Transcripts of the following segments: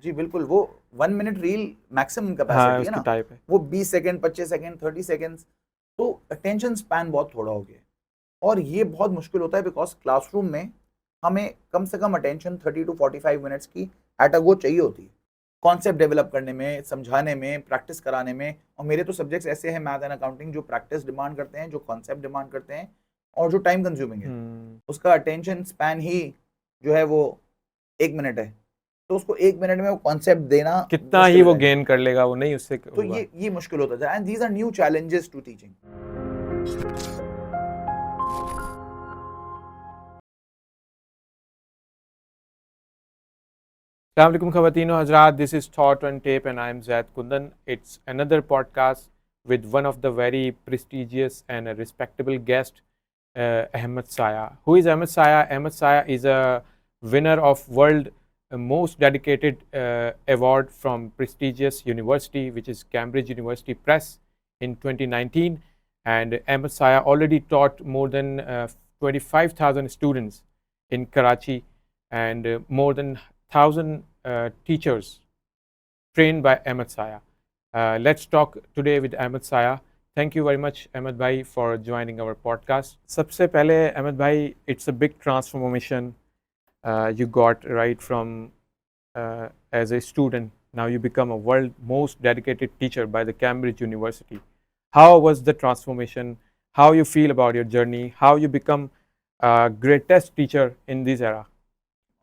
जी बिल्कुल, वो 1 minute reel maximum हाँ कैपेसिटी है उसकी ना, टाइप है। वो 20 सेकंड, 25 सेकंड, 30 सेकंड्स, तो अटेंशन स्पैन बहुत थोड़ा हो गया है। और ये बहुत मुश्किल होता है बिकॉज़ क्लासरूम में हमें कम से कम अटेंशन 30 टू 45 मिनट्स की एट अ गो चाहिए होती है। कॉन्सेप्ट डेवलप करने में, समझाने में, प्रैक्टिस कराने में, और मेरे तो सब्जेक्ट्स ऐसे हैं मैथ एंड अकाउंटिंग जो प्रैक्टिस डिमांड करते हैं, जो कॉन्सेप्ट डिमांड करते हैं और जो टाइम कंज्यूमिंग है। हम्म। उसका अटेंशन स्पैन ही जो है वो 1 मिनट है। तो उसको 1 मिनट में वो कॉन्सेप्ट देना कितना ही मुश्किल हो वो जाएगा। गेन कर लेगा वो नहीं उससे तो होगा। ये मुश्किल होता था and these are new challenges to teaching. Assalamualaikum Khawateen wa Hazrat, this is Thought on Tape and I am Zaid Kundan. It's another podcast with one of the very prestigious and a respectable guest, Ahmed Saya. Who is Ahmed Saya? Ahmed Saya is a winner of world most dedicated award from prestigious university, which is Cambridge University Press in 2019. And Ahmed Saya already taught more than 25,000 students in Karachi and more than 1,000 teachers trained by Ahmed Saya. Let's talk today with Ahmed Saya. Thank you very much, Ahmed Bhai, for joining our podcast. सबसे पहले Ahmed Bhai, it's a big transformation you got right from as a student. Now you become a world most dedicated teacher by the Cambridge University. How was the transformation? How you feel about your journey? How you become greatest teacher in this era?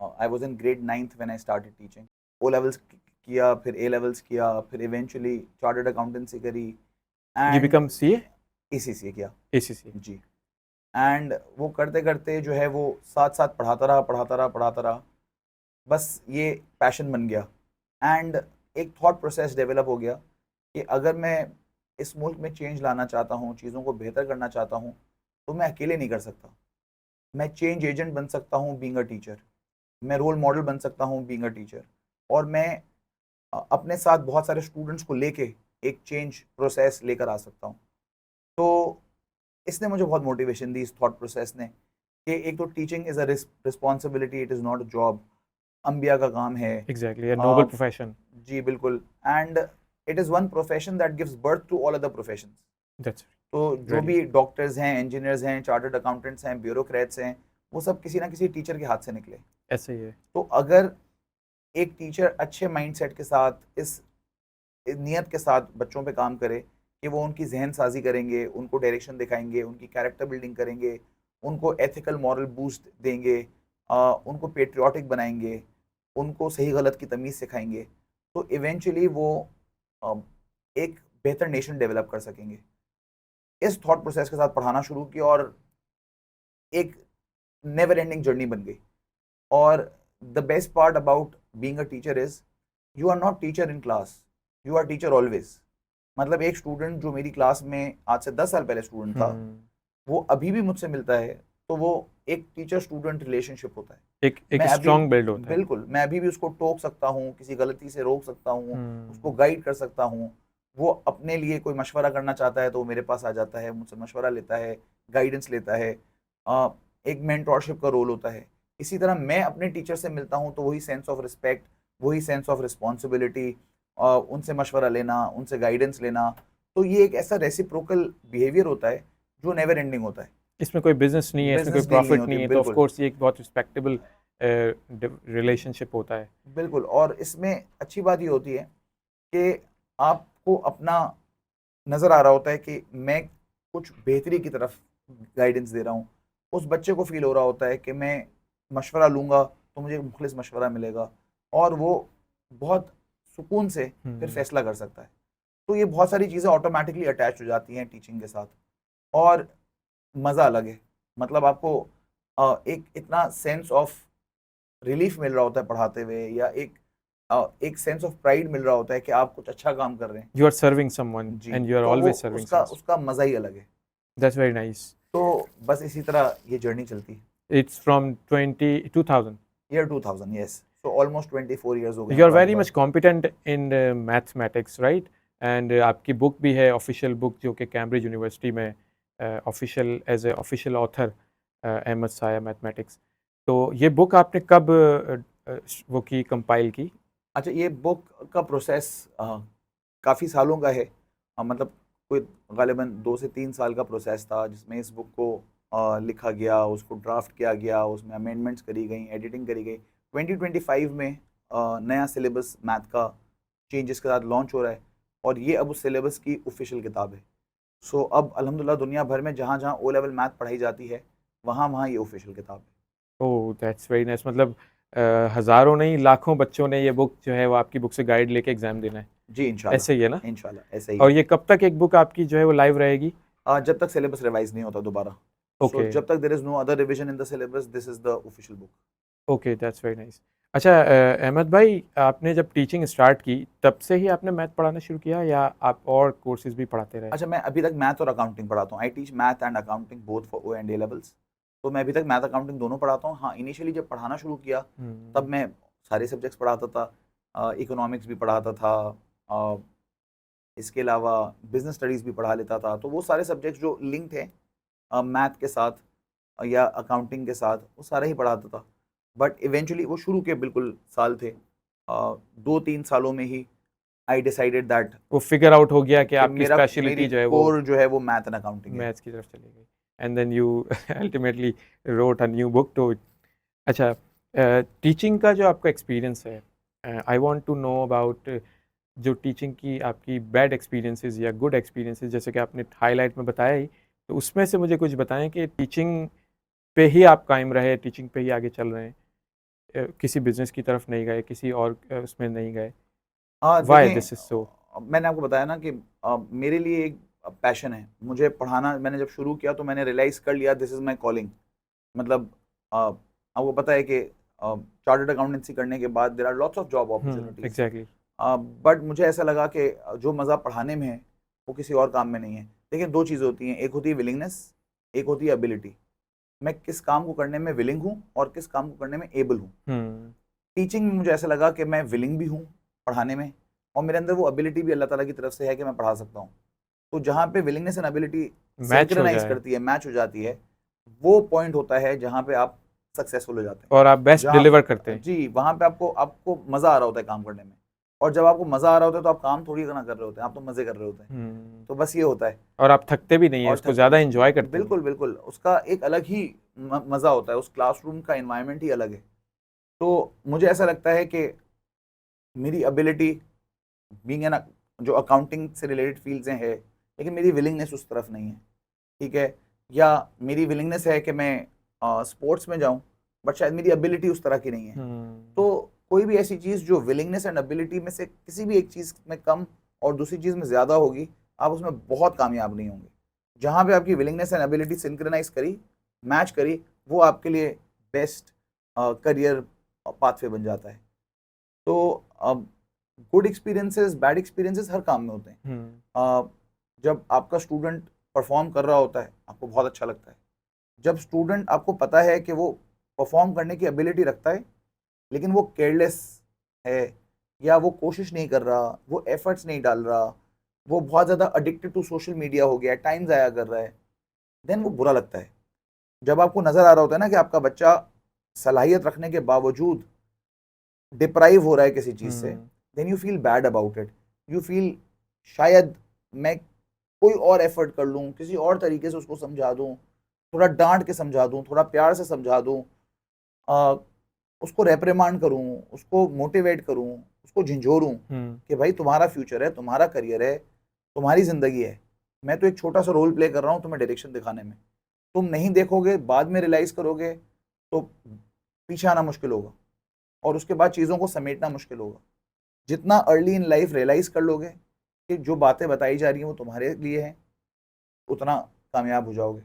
I was in grade 9th when I started teaching. O levels किया, फिर A levels किया, फिर eventually chartered accountancy करी You and become CA, ACCA किया। ACCA. जी। And वो करते करते जो है वो साथ साथ पढ़ाता रहा, पढ़ाता रहा, पढ़ाता रहा। बस ये पैशन बन गया एंड एक थॉट प्रोसेस डेवलप हो गया कि अगर मैं इस मुल्क में चेंज लाना चाहता हूँ, चीज़ों को बेहतर करना चाहता हूँ, तो मैं अकेले नहीं कर सकता। मैं चेंज एजेंट बन सकता हूँ बीइंग अ टीचर, मैं रोल मॉडल बन सकता हूँ बीइंग अ टीचर, और मैं अपने साथ बहुत सारे स्टूडेंट्स को लेके एक चेंज प्रोसेस लेकर आ सकता हूँ। तो इसने मुझे बहुत मोटिवेशन दी, इस थॉट प्रोसेस ने, कि एक तो teaching is a responsibility, it is not a job. अंबिया का काम है। Exactly, a noble a, profession. जी बिल्कुल। And it is one profession that gives birth to all other professions. That's तो जो really भी डॉक्टर्स हैं, इंजीनियर्स हैं, चार्टर्ड अकाउंटेंट्स हैं, ब्यूरोक्रेट्स हैं, वो सब किसी ना किसी टीचर के हाथ से निकले। ऐसा ही है। तो अगर एक टीचर अच्छे माइंडसेट के साथ, इस नियत के साथ बच्चों पे काम करे कि वो उनकी जहन साजी करेंगे, उनको डायरेक्शन दिखाएंगे, उनकी कैरेक्टर बिल्डिंग करेंगे, उनको एथिकल मॉरल बूस्ट देंगे, उनको पेट्रियाटिक बनाएंगे, उनको सही गलत की तमीज़ सिखाएंगे, तो इवेंचुअली वो अ, एक बेहतर नेशन डेवलप कर सकेंगे। इस थॉट प्रोसेस के साथ पढ़ाना शुरू किया और एक नेवर एंडिंग जर्नी बन गई। और the best part about being a teacher is you are not teacher in class, you are teacher always. मतलब एक स्टूडेंट जो मेरी क्लास में आज से 10 साल पहले स्टूडेंट था, हम्म। वो अभी भी मुझसे मिलता है, तो वो एक टीचर स्टूडेंट रिलेशनशिप होता है। एक मैं अभी स्ट्रॉन्ग बिल्ड होता है। बिल्कुल, मैं अभी भी उसको टोक सकता हूँ, किसी गलती से रोक सकता हूँ, उसको हम्म। गाइड कर सकता हूँ। वो अपने लिए कोई मशवरा करना चाहता है तो वो मेरे पास आ जाता है, मुझसे मशवरा लेता है, गाइडेंस लेता है। अ, एक मेंटोरशिप का रोल होता है। इसी तरह मैं अपने टीचर से मिलता हूँ तो वही सेंस ऑफ रिस्पेक्ट, वही सेंस ऑफ रिस्पॉन्सिबिलिटी, उनसे मशवरा लेना, उनसे गाइडेंस लेना। तो ये एक ऐसा रेसिप्रोकल बिहेवियर होता है जो नेवर एंडिंग होता है। इसमें कोई बिजनेस नहीं है, इसमें कोई बिजनेस डील नहीं प्रॉफिट होती, नहीं है, तो ऑफ बिल्कुल। कोर्स ये एक बहुत रिस्पेक्टेबल रिलेशनशिप होता है। बिल्कुल, और इसमें अच्छी बात ये होती है कि आपको अपना नज़र आ रहा होता है कि मैं कुछ बेहतरी की तरफ गाइडेंस दे रहा हूँ। उस बच्चे को फ़ील हो रहा होता है कि मैं मशवरा लूँगा तो मुझे मुखलिस मशवरा मिलेगा, और वो बहुत सुकून से फिर हम्म। फ़ैसला कर सकता है। तो ये बहुत सारी चीज़ें ऑटोमैटिकली अटैच हो जाती हैं टीचिंग के साथ, और मज़ा अलग है। मतलब आपको एक इतना सेंस ऑफ रिलीफ मिल रहा होता है पढ़ाते हुए, या एक सेंस ऑफ प्राइड मिल रहा होता है कि आप कुछ अच्छा काम कर रहे हैं। यू आर सर्विंग समवन जी, एंड यू आर तो वो ऑलवेज सर्विंग उसका सम। उसका मज़ा ही अलग है। That's very nice. तो बस इसी तरह ये जर्नी चलती है। It's from 20 2000। Year 2000, yes. So almost 24 years हो गए यू हैं आर पढ़ाते वेरी मच पढ़ाते। Competent in mathematics, right? And आपकी बुक भी है, ऑफिशियल बुक, जो कि कैम्ब्रिज यूनिवर्सिटी में official as a official author, Ahmed Saya mathematics. तो ये बुक आपने कब वो की, कंपाइल की? अच्छा, ये बुक का प्रोसेस काफ़ी सालों का है। मतलब कोई गालिबन 2 से 3 साल का प्रोसेस था जिसमें इस बुक को लिखा गया, उसको ड्राफ्ट किया गया, उसमें अमेंडमेंट्स करी गई, एडिटिंग करी गई। 2025 में नया सिलेबस मैथ का चेंजेस के साथ लॉन्च हो रहा है और ये अब उस सिलेबस की ऑफिशियल किताब है। सो अब अल्हम्दुलिल्लाह दुनिया भर में जहाँ जहाँ ओ लेवल मैथ पढ़ाई जाती है वहाँ वहाँ ये ऑफिशियल किताब है। Oh that's very nice. मतलब हज़ारों नहीं लाखों बच्चों ने ये बुक जो है वो आपकी बुक से गाइड लेके एग्ज़ाम देना है, जी ऐसे ही है ना? इंशाल्लाह ऐसा ही और है। ये कब तक एक बुक आपकी जो है वो लाइव रहेगी? जब तक सिलेबस रिवाइज नहीं होता दोबारा। सो ओके, जब तक there is no other revision in the syllabus, this is the official book. Okay that's very nice. अच्छा अहमद भाई, आपने जब टीचिंग स्टार्ट की तब से ही आपने मैथ पढ़ाना शुरू किया या आप और कोर्सेज़ भी पढ़ाते रहे? अच्छा, मैं अभी तक मैथ और अकाउंटिंग पढ़ाता हूँ। I teach math and accounting both for O and A levels. तो मैं अभी तक मैथ अकाउंटिंग दोनों पढ़ाता हूँ। हाँ, इनिशियली जब पढ़ाना शुरू किया हुँ, तब मैं सारे सब्जेक्ट्स पढ़ाता था। इकोनॉमिक्स भी पढ़ाता था, अ, इसके अलावा बिजनेस स्टडीज़ भी पढ़ा लेता था। तो वो सारे सब्जेक्ट्स जो लिंक्ड हैं मैथ के साथ या अकाउंटिंग के साथ, वो सारे ही पढ़ाता था। बट इवेंचुअली वो शुरू के बिल्कुल साल थे, 2-3 सालों में ही आई डिसाइडेड दैट वो फिगर आउट हो गया कि कि आपकी मेरा मेरी स्पेशलिटी जो है वो कोर जो है वो मैथ एंड अकाउंटिंग है। मैथ्स की तरफ चली गई and then you ultimately wrote a new book too. अच्छा, टीचिंग का जो आपका एक्सपीरियंस है, I want to know about जो टीचिंग की आपकी बैड एक्सपीरियंसेस या गुड एक्सपीरियंसेस, जैसे कि आपने हाईलाइट में बताया ही, तो उसमें से मुझे कुछ बताएं कि टीचिंग पे ही आप कायम रहे, टीचिंग पे ही आगे चल रहे हैं, किसी बिजनेस की तरफ नहीं गए, किसी और उसमें नहीं गए। व्हाई देखें, दिस इज सो? मैंने आपको बताया ना कि मेरे लिए एक पैशन है मुझे पढ़ाना। मैंने जब शुरू किया तो मैंने रियलाइज़ कर लिया दिस इज़ माय कॉलिंग। मतलब आपको पता है कि चार्टर्ड अकाउंटेंसी करने के बाद there are lots of job opportunities. Exactly. But मुझे ऐसा लगा कि जो मज़ा पढ़ाने में है वो किसी और काम में नहीं है। देखिए, 2 चीज़ें होती हैं, एक होती है विलिंगनेस, एक होती है एबिलिटी। मैं किस काम को करने में विलिंग हूँ और किस काम को करने में एबल हूँ। हम्म। टीचिंग में मुझे ऐसा लगा कि मैं विलिंग भी हूँ पढ़ाने में और मेरे अंदर वो एबिलिटी भी अल्लाह ताला की तरफ से है कि मैं पढ़ा सकता हूँ। तो जहाँ पे विलिंगनेस एंड एबिलिटी मैच हो सिंक्रोनाइज जाए करती है, मैच हो जाती है, वो पॉइंट होता है जहाँ पे आप सक्सेसफुल हो जाते और आप हैं। बेस्ट डिलीवर करते जहाँ हैं। जी, वहाँ पे आपको आपको मज़ा आ रहा होता है काम करने में। और जब आपको मज़ा आ रहा होता है तो आप काम थोड़ी ना कर रहे होते हैं, आप तो मज़े कर रहे होते हैं। हम्म। तो बस ये होता है। और आप थकते भी नहीं है, और उसको ज़्यादा इंजॉय करते हैं। बिल्कुल बिल्कुल, उसका एक अलग ही मज़ा होता है, उस क्लासरूम का इन्वायरमेंट ही अलग है। तो मुझे ऐसा लगता है कि मेरी एबिलिटी बीइंग एन जो अकाउंटिंग से रिलेटेड फील्ड्स हैं है, लेकिन मेरी विलिंगनेस उस तरफ नहीं है। ठीक है, या मेरी विलिंगनेस है कि मैं स्पोर्ट्स में जाऊं, बट शायद मेरी एबिलिटी उस तरह की नहीं है। हम्म। तो कोई भी ऐसी चीज़ जो विलिंगनेस एंड एबिलिटी में से किसी भी एक चीज़ में कम और दूसरी चीज़ में ज़्यादा होगी, आप उसमें बहुत कामयाब नहीं होंगे। जहाँ पे आपकी विलिंगनेस एंड एबिलिटी सिंक्रोनाइज करी, मैच करी, वो आपके लिए बेस्ट करियर पाथवे बन जाता है। तो अब गुड एक्सपीरियंसेस, बैड एक्सपीरियंसेस हर काम में होते हैं। हम्म। जब आपका स्टूडेंट परफॉर्म कर रहा होता है, आपको बहुत अच्छा लगता है। जब स्टूडेंट आपको पता है कि वो परफॉर्म करने की एबिलिटी रखता है, लेकिन वो केयरलेस है या वो कोशिश नहीं कर रहा, वो एफर्ट्स नहीं डाल रहा, वो बहुत ज़्यादा अडिक्टेड टू सोशल मीडिया हो गया है, टाइम ज़ाया कर रहा है, देन वो बुरा लगता है। जब आपको नज़र आ रहा होता है ना कि आपका बच्चा सलाहियत रखने के बावजूद डिप्राइव हो रहा है किसी चीज़ से, hmm. Then you feel bad about it. You feel शायद मैं कोई और एफर्ट कर लूँ, किसी और तरीके से उसको समझा दूँ, थोड़ा डांट के समझा दूँ, थोड़ा प्यार से समझा दूँ, उसको रेप्रिमांड करूँ, उसको मोटिवेट करूँ, उसको झिझोरूँ हम्म। कि भाई तुम्हारा फ्यूचर है, तुम्हारा करियर है, तुम्हारी ज़िंदगी है। मैं तो एक छोटा सा रोल प्ले कर रहा हूँ तुम्हें डायरेक्शन दिखाने में। तुम नहीं देखोगे, बाद में रियलाइज़ करोगे तो पीछे आना मुश्किल होगा और उसके बाद चीज़ों को समेटना मुश्किल होगा। जितना अर्ली इन लाइफ रियलाइज़ कर लोगे कि जो बातें बताई जा रही हैं वो तुम्हारे लिए हैं, उतना कामयाब हो जाओगे।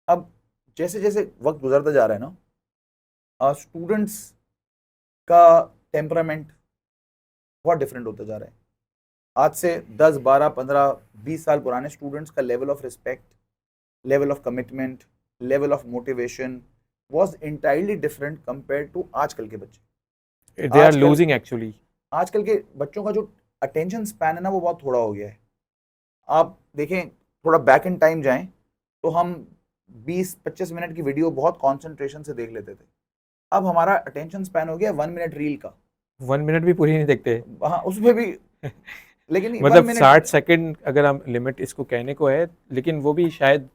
अब जैसे जैसे वक्त गुजरता जा रहा है ना, स्टूडेंट्स का टेम्परामेंट बहुत डिफरेंट होता जा रहा है। आज से 10, 12, 15, 20 साल पुराने स्टूडेंट्स का level of respect, level of commitment, level of motivation was entirely different compare to आजकल के बच्चे। दे आर आजकल लूजिंग एक्चुअली। आजकल के बच्चों का जो अटेंशन स्पैन है ना, वो बहुत थोड़ा हो गया है। आप देखें, थोड़ा बैक इन टाइम जाएं तो हम 20-25 मिनट की वीडियो बहुत कंसंट्रेशन से देख लेते थे। अब हमारा अटेंशन स्पैन हो गया 1 मिनट रील का। 1 मिनट भी पूरी नहीं देखते। हाँ उसमें भी, लेकिन 1 मतलब मिनट 60 सेकंड अगर हम लिमिट इसको कहने को है, लेकिन वो भी शायद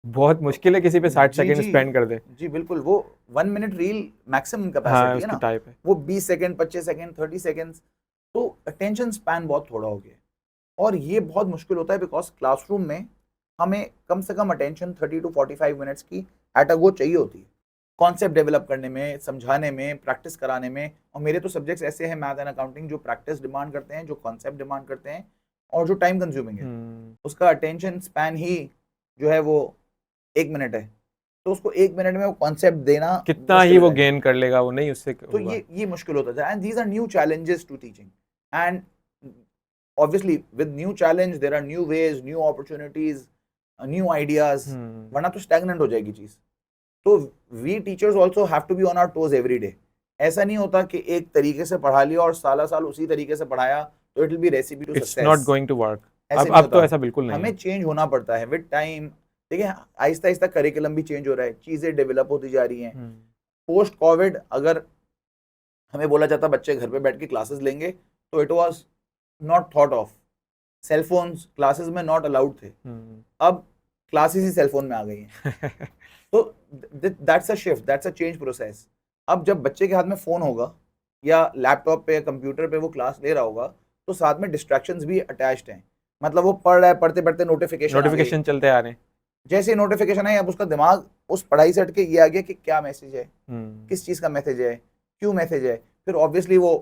बहुत मुश्किल है किसी पे 60 जी सेकंड जी स्पेंड कर दे। जी बिल्कुल, वो 1 मिनट रील मैक्सिमम हाँ, कैपेसिटी है उसकी ना, टाइप है। वो 20 सेकंड, 25 सेकंड, 30 सेकंड्स, तो अटेंशन स्पैन बहुत थोड़ा हो गया। और ये बहुत मुश्किल होता है बिकॉज क्लासरूम में हमें कम से कम अटेंशन 30 टू 45 मिनट्स की एट अ गो चाहिए होती है, कॉन्सेप्ट डेवलप करने में, समझाने में, प्रैक्टिस कराने में। और मेरे तो सब्जेक्ट्स ऐसे हैं, मैथ एंड अकाउंटिंग, जो प्रैक्टिस डिमांड करते हैं, जो कॉन्सेप्ट डिमांड करते हैं, और जो टाइम कंज्यूमिंग है। उसका अटेंशन स्पैन ही जो है वो 1 मिनट है, तो उसको 1 मिनट में वो कॉन्सेप्ट देना कितना ही मुश्किल हो वो जाएगा। गेन कर लेगा, वो नहीं उससे तो होगा। ये मुश्किल होता है, and these are new challenges to teaching. And obviously with new challenge there are new ways, new opportunities, new ideas, वरना तो stagnant हो जाएगी चीज। तो we teachers also have to be on our toes every day। ऐसा नहीं होता कि एक तरीके से पढ़ा लिया और साला साल उसी तरीके से पढ़ाया तो it will be recipe to it's not success. Going to work. ऐसे अब नहीं अब तो होता, ऐसा बिल्कुल नहीं है। हमें चेंज होना पड़ता है विद टाइम। देखिए आहिस्ता आहिस्ता करिकुलम भी चेंज हो रहा है, चीजें डेवलप होती जा रही हैं। पोस्ट कोविड अगर हमें बोला जाता बच्चे घर पे बैठ के क्लासेस लेंगे, तो it was not thought of. Cellphones classes में नॉट अलाउड थे, अब क्लासेस ही सेलफोन में आ गई हैं। तो that's a shift, that's a change process. अब जब बच्चे के हाथ में फोन होगा या लैपटॉप पे, कंप्यूटर पे वो क्लास ले रहा होगा, तो साथ में डिस्ट्रैक्शंस भी अटैच्ड हैं। मतलब वो पढ़ रहा है, पढ़ते पढ़ते नोटिफिकेशन आ गई, नोटिफिकेशन चलते आ रहे हैं। जैसे ही नोटिफिकेशन आई अब उसका दिमाग उस पढ़ाई से हटके ये आ गया कि क्या मैसेज है, किस चीज़ का मैसेज है, क्यों मैसेज है। फिर ऑब्वियसली वो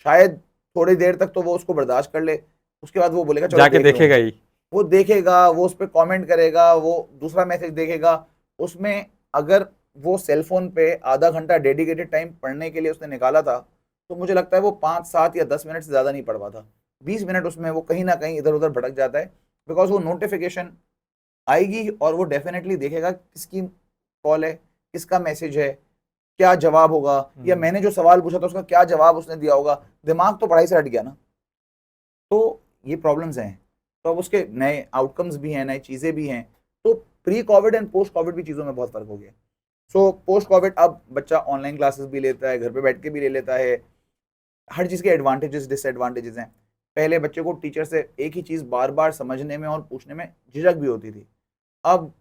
शायद थोड़ी देर तक तो वो उसको बर्दाश्त कर ले, उसके बाद वो बोलेगा चलो जाके देख लूँ। देखेगा ही। वो देखेगा, वो उस पर कॉमेंट करेगा, वो दूसरा मैसेज देखेगा। उसमें अगर वो सेलफोन पे आधा घंटा डेडिकेटेड टाइम पढ़ने के लिए उसने निकाला था, तो मुझे लगता है वो 5, 7 या 10 मिनट से ज़्यादा नहीं पढ़ पाता। 20 मिनट उसमें वो कहीं ना कहीं इधर उधर भटक जाता है, बिकॉज वो नोटिफिकेशन आएगी और वो डेफिनेटली देखेगा किसकी कॉल है, किसका मैसेज है, क्या जवाब होगा, या मैंने जो सवाल पूछा था उसका क्या जवाब उसने दिया होगा। दिमाग तो पढ़ाई से हट गया ना। तो ये प्रॉब्लम्स हैं, तो अब उसके नए आउटकम्स भी हैं, नई चीज़ें भी हैं। तो pre Covid and post Covid भी चीज़ों में बहुत फर्क हो गया। सो पोस्ट कोविड अब बच्चा ऑनलाइन क्लासेस भी लेता है, घर पे बैठ के भी ले लेता है। हर चीज़ के एडवांटेजेस डिसएडवांटेजेस हैं। पहले बच्चे को टीचर से एक ही चीज़ बार बार समझने में और पूछने में झिझक भी होती थी, अब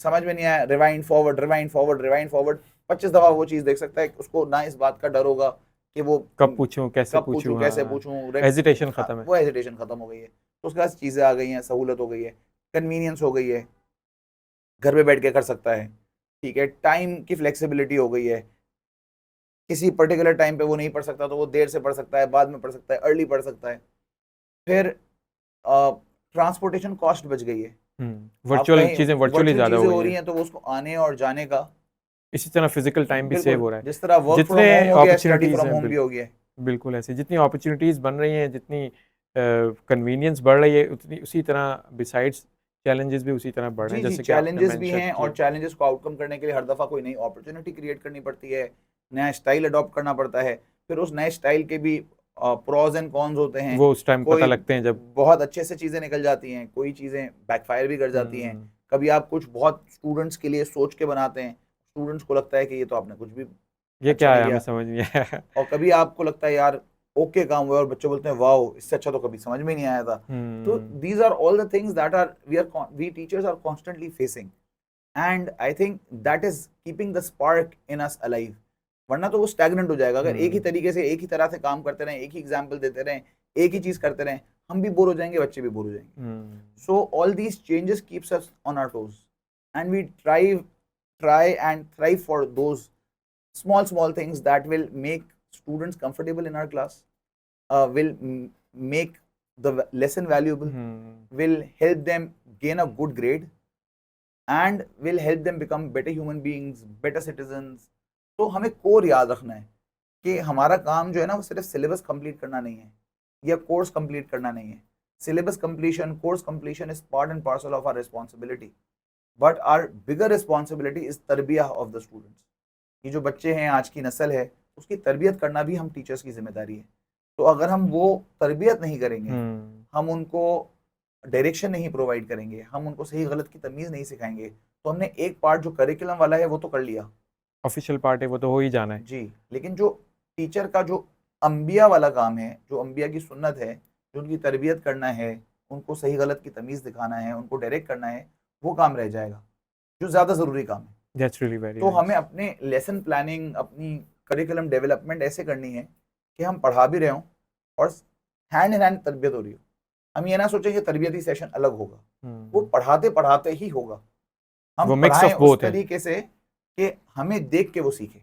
समझ में नहीं आया, rewind forward, rewind forward, rewind forward, 25 दफ़ा वो चीज़ देख सकता है। उसको ना इस बात का डर होगा कि वो कब पूछूं, कैसे कब पूछूं, पूछूं। कैसे हाँ, पूछूं, हेजिटेशन हाँ, खत्म है। वो हेजिटेशन खत्म हो गई है। तो उसके पास चीज़ें आ गई हैं, सहूलत हो गई है, कन्वीनियंस हो गई है, घर पे बैठ के कर सकता है। ठीक है, टाइम की फ्लेक्सिबिलिटी हो गई है, किसी पर्टिकुलर टाइम पे वो नहीं पढ़ सकता तो वो देर से पढ़ सकता है, बाद में पढ़ सकता है, अर्ली पढ़ सकता है। फिर ट्रांसपोर्टेशन कॉस्ट बच गई है। आप वर्चुअल कहीं चीजें वर्चुअली वर्चुअल ज्यादा चीज़ें हो हो गई रही है। हैं तो वो उसको आने और जाने का, इसी तरह फिजिकल टाइम भी सेव बिल्कुल हो रहा है। जिस तरह वर्क जितने फ्रॉम होम हो गया, स्टडी अपॉर्चुनिटीज फ्रॉम हैं, होम भी हो गया। बिल्कुल ऐसे जितनी अपॉर्चुनिटीज बन रही हैं, जितनी कन्वीनियंस बढ़ रही है, उतनी उसी तरह बिसाइड्स चैलेंजेस भी उसी तरह बढ़ रहे जी हैं, जी, जैसे कि आपने चैलेंजेस भी मेंशन हैं, और किया। चैलेंजेस को आउटकम करने के लिए हर दफ़ा कोई नई अपॉर्चुनिटी क्रिएट करनी पड़ती है, नया स्टाइल अडॉप्ट करना पड़ता है। फिर उस नए स्टाइल के भी प्रोज एंड कॉन्स होते हैं। वो उस टाइम पता कोई लगते हैं जब। बहुत अच्छे से चीज़ें निकल जाती हैं, कोई चीज़ें बैकफायर भी कर जाती हैं। कभी आप कुछ बहुत स्टूडेंट्स के लिए सोच के बनाते हैं, स्टूडेंट्स को लगता है कि ये तो आपने कुछ भी ये अच्छा क्या नहीं है, हमें किया। समझ नहीं आया। और कभी आपको लगता है यार ओके काम हुआ, और बच्चे बोलते हैं वाओ इससे अच्छा तो कभी समझ में नहीं आया था। तो these are all the things that are we teachers are constantly facing, and I think that is keeping the spark in us alive. वरना तो वो स्टैग्नेंट हो जाएगा, अगर एक ही तरीके से एक ही तरह से काम करते रहें, एक ही एग्जाम्पल देते रहें, एक ही चीज करते रहें, हम भी बोर हो जाएंगे, बच्चे भी बोर हो जाएंगे। So all these changes keeps us on our toes, and we try and thrive for those small things that will make students comfortable in our class, will make the lesson valuable, will help them gain a good grade, and will help them become better human beings, better citizens। तो हमें core याद रखना है कि हमारा काम जो है ना वो सिर्फ सिलेबस कंप्लीट करना नहीं है या कोर्स कंप्लीट करना नहीं है। Syllabus completion, course completion is part and parcel of our responsibility, but our bigger responsibility is तरबिया ऑफ द स्टूडेंट्स। ये जो बच्चे हैं, आज की नस्ल है, उसकी तरबियत करना भी हम टीचर्स की जिम्मेदारी है। तो अगर हम वो तरबियत नहीं करेंगे, हम उनको डायरेक्शन नहीं प्रोवाइड करेंगे, हम उनको सही गलत की तमीज़ नहीं सिखाएंगे, तो हमने एक पार्ट जो करिकुलम वाला है वो तो कर लिया, ऑफिशियल पार्ट है वो तो हो ही जाना है। जी, लेकिन जो टीचर का जो अंबिया वाला काम है, जो अंबिया की सुन्नत है, जो उनकी तरबियत करना है, उनको सही गलत की तमीज़ दिखाना है, उनको डायरेक्ट करना है, वो काम रह जाएगा, जो ज़्यादा ज़रूरी काम है। That's really very तो हमें nice. अपने लेसन प्लानिंग, अपनी करिकुलम डेवलपमेंट ऐसे करनी है कि हम पढ़ा भी रहे हों और हैंड इन हैंड तरबियत हो रही हो। हम ये ना सोचें कि तरबियती सेशन अलग होगा, वो पढ़ाते पढ़ाते ही होगा। हम वो मिक्स पढ़ाएं ऑफ उस बोथ है. तरीके से कि हमें देख के वो सीखे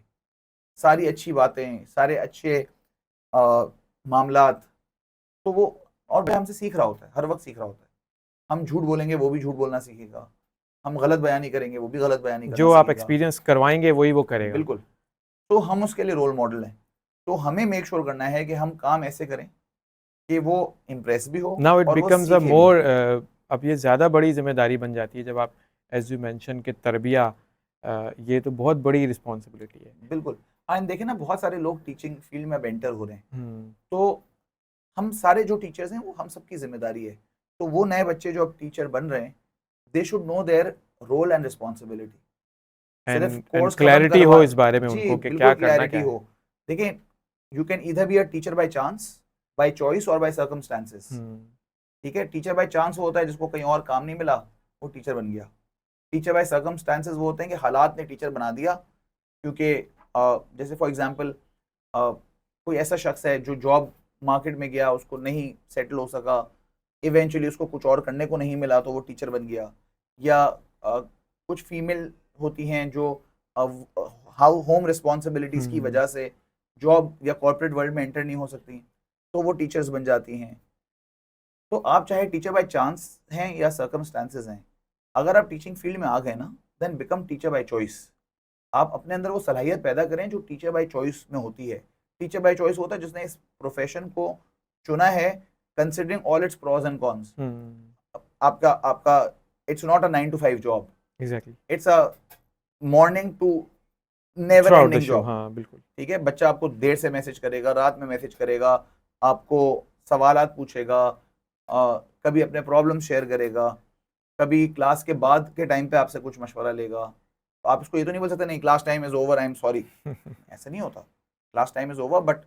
सारी अच्छी बातें, सारे अच्छे मामलात। तो वो और भी हमसे सीख रहा होता है, हर वक्त सीख रहा होता है। हम झूठ बोलेंगे, वो भी झूठ बोलना सीखेगा। हम गलत बयानी करेंगे, वो भी गलत बयानी करना जो आप सीखेगा। एक्सपीरियंस करवाएंगे वही वो करेगा. बिल्कुल। तो हम उसके लिए रोल मॉडल हैं। तो हमें मेक श्योर करना है कि हम काम ऐसे करें कि वो इम्प्रेस भी हो नाउ इट और वो बिकम्स अ सीखे भी। मोर, अब ये ज़्यादा बड़ी जिम्मेदारी बन जाती है जब आप एज यू मेंशन कि तरबिया, ये तो बहुत बड़ी रिस्पॉन्सिबिलिटी है. बिल्कुल। एंड देखें ना, बहुत सारे लोग टीचिंग फील्ड में एंटर हो रहे हैं, हम्म. तो हम सारे जो टीचर्स हैं वो हम सबकी जिम्मेदारी है। तो वो नए बच्चे जो अब टीचर बन रहे हैं, they should know their role and responsibility. सिर्फ एंड कोर्स खत्म क्लैरिटी करवा, हो इस बारे में जी उनको कि बिल्कुल क्या करना क्लैरिटी क्या है. हो। देखिए, you can either be a teacher by chance, by choice और बाय सर्कमस्टांसेस। हम्म. ठीक है, टीचर बाय चांस वो होता है जिसको कहीं और काम नहीं मिला, वो टीचर बन गया। टीचर बाय सर्कमस्टांसेस वो होते हैं कि हालात ने टीचर बना दिया। क्योंकि जैसे फॉर एग्जांपल कोई ऐसा शख्स है जो जॉब मार्केट में गया, उसको नहीं सेटल हो सका, इवेंचुअली उसको कुछ और करने को नहीं मिला तो वो टीचर बन गया। या कुछ फीमेल होती हैं जो हाउ होम रिस्पॉन्सिबिलिटीज़ की वजह से जॉब या कॉर्पोरेट वर्ल्ड में एंटर नहीं हो सकती, तो वो टीचर्स बन जाती हैं। तो आप चाहे टीचर बाय चांस हैं या सर्कमस्टांसेस हैं, अगर आप टीचिंग फील्ड में आ गए ना, then become teacher by choice. आप अपने अंदर वो सलाहियत पैदा करें जो टीचर बाय चॉइस में होती है। टीचर बाय चॉइस होता है जिसने इस प्रोफेशन को चुना है considering all its pros and cons. आपका आपका it's not a 9 to 5 job, exactly. It's a morning to never throughout the ending show. Job. हाँ बिल्कुल. ठीक है, बच्चा आपको देर से मैसेज करेगा, रात में मैसेज करेगा, आपको सवालात पूछेगा, कभी अपने प्रॉब्लम शेयर करेगा, कभी क्लास के बाद के टाइम पे आपसे कुछ मशवरा लेगा। तो आप इसको ये तो नहीं बोल सकते नहीं class time is over, I am sorry. ऐसा नहीं होता। Class time is over but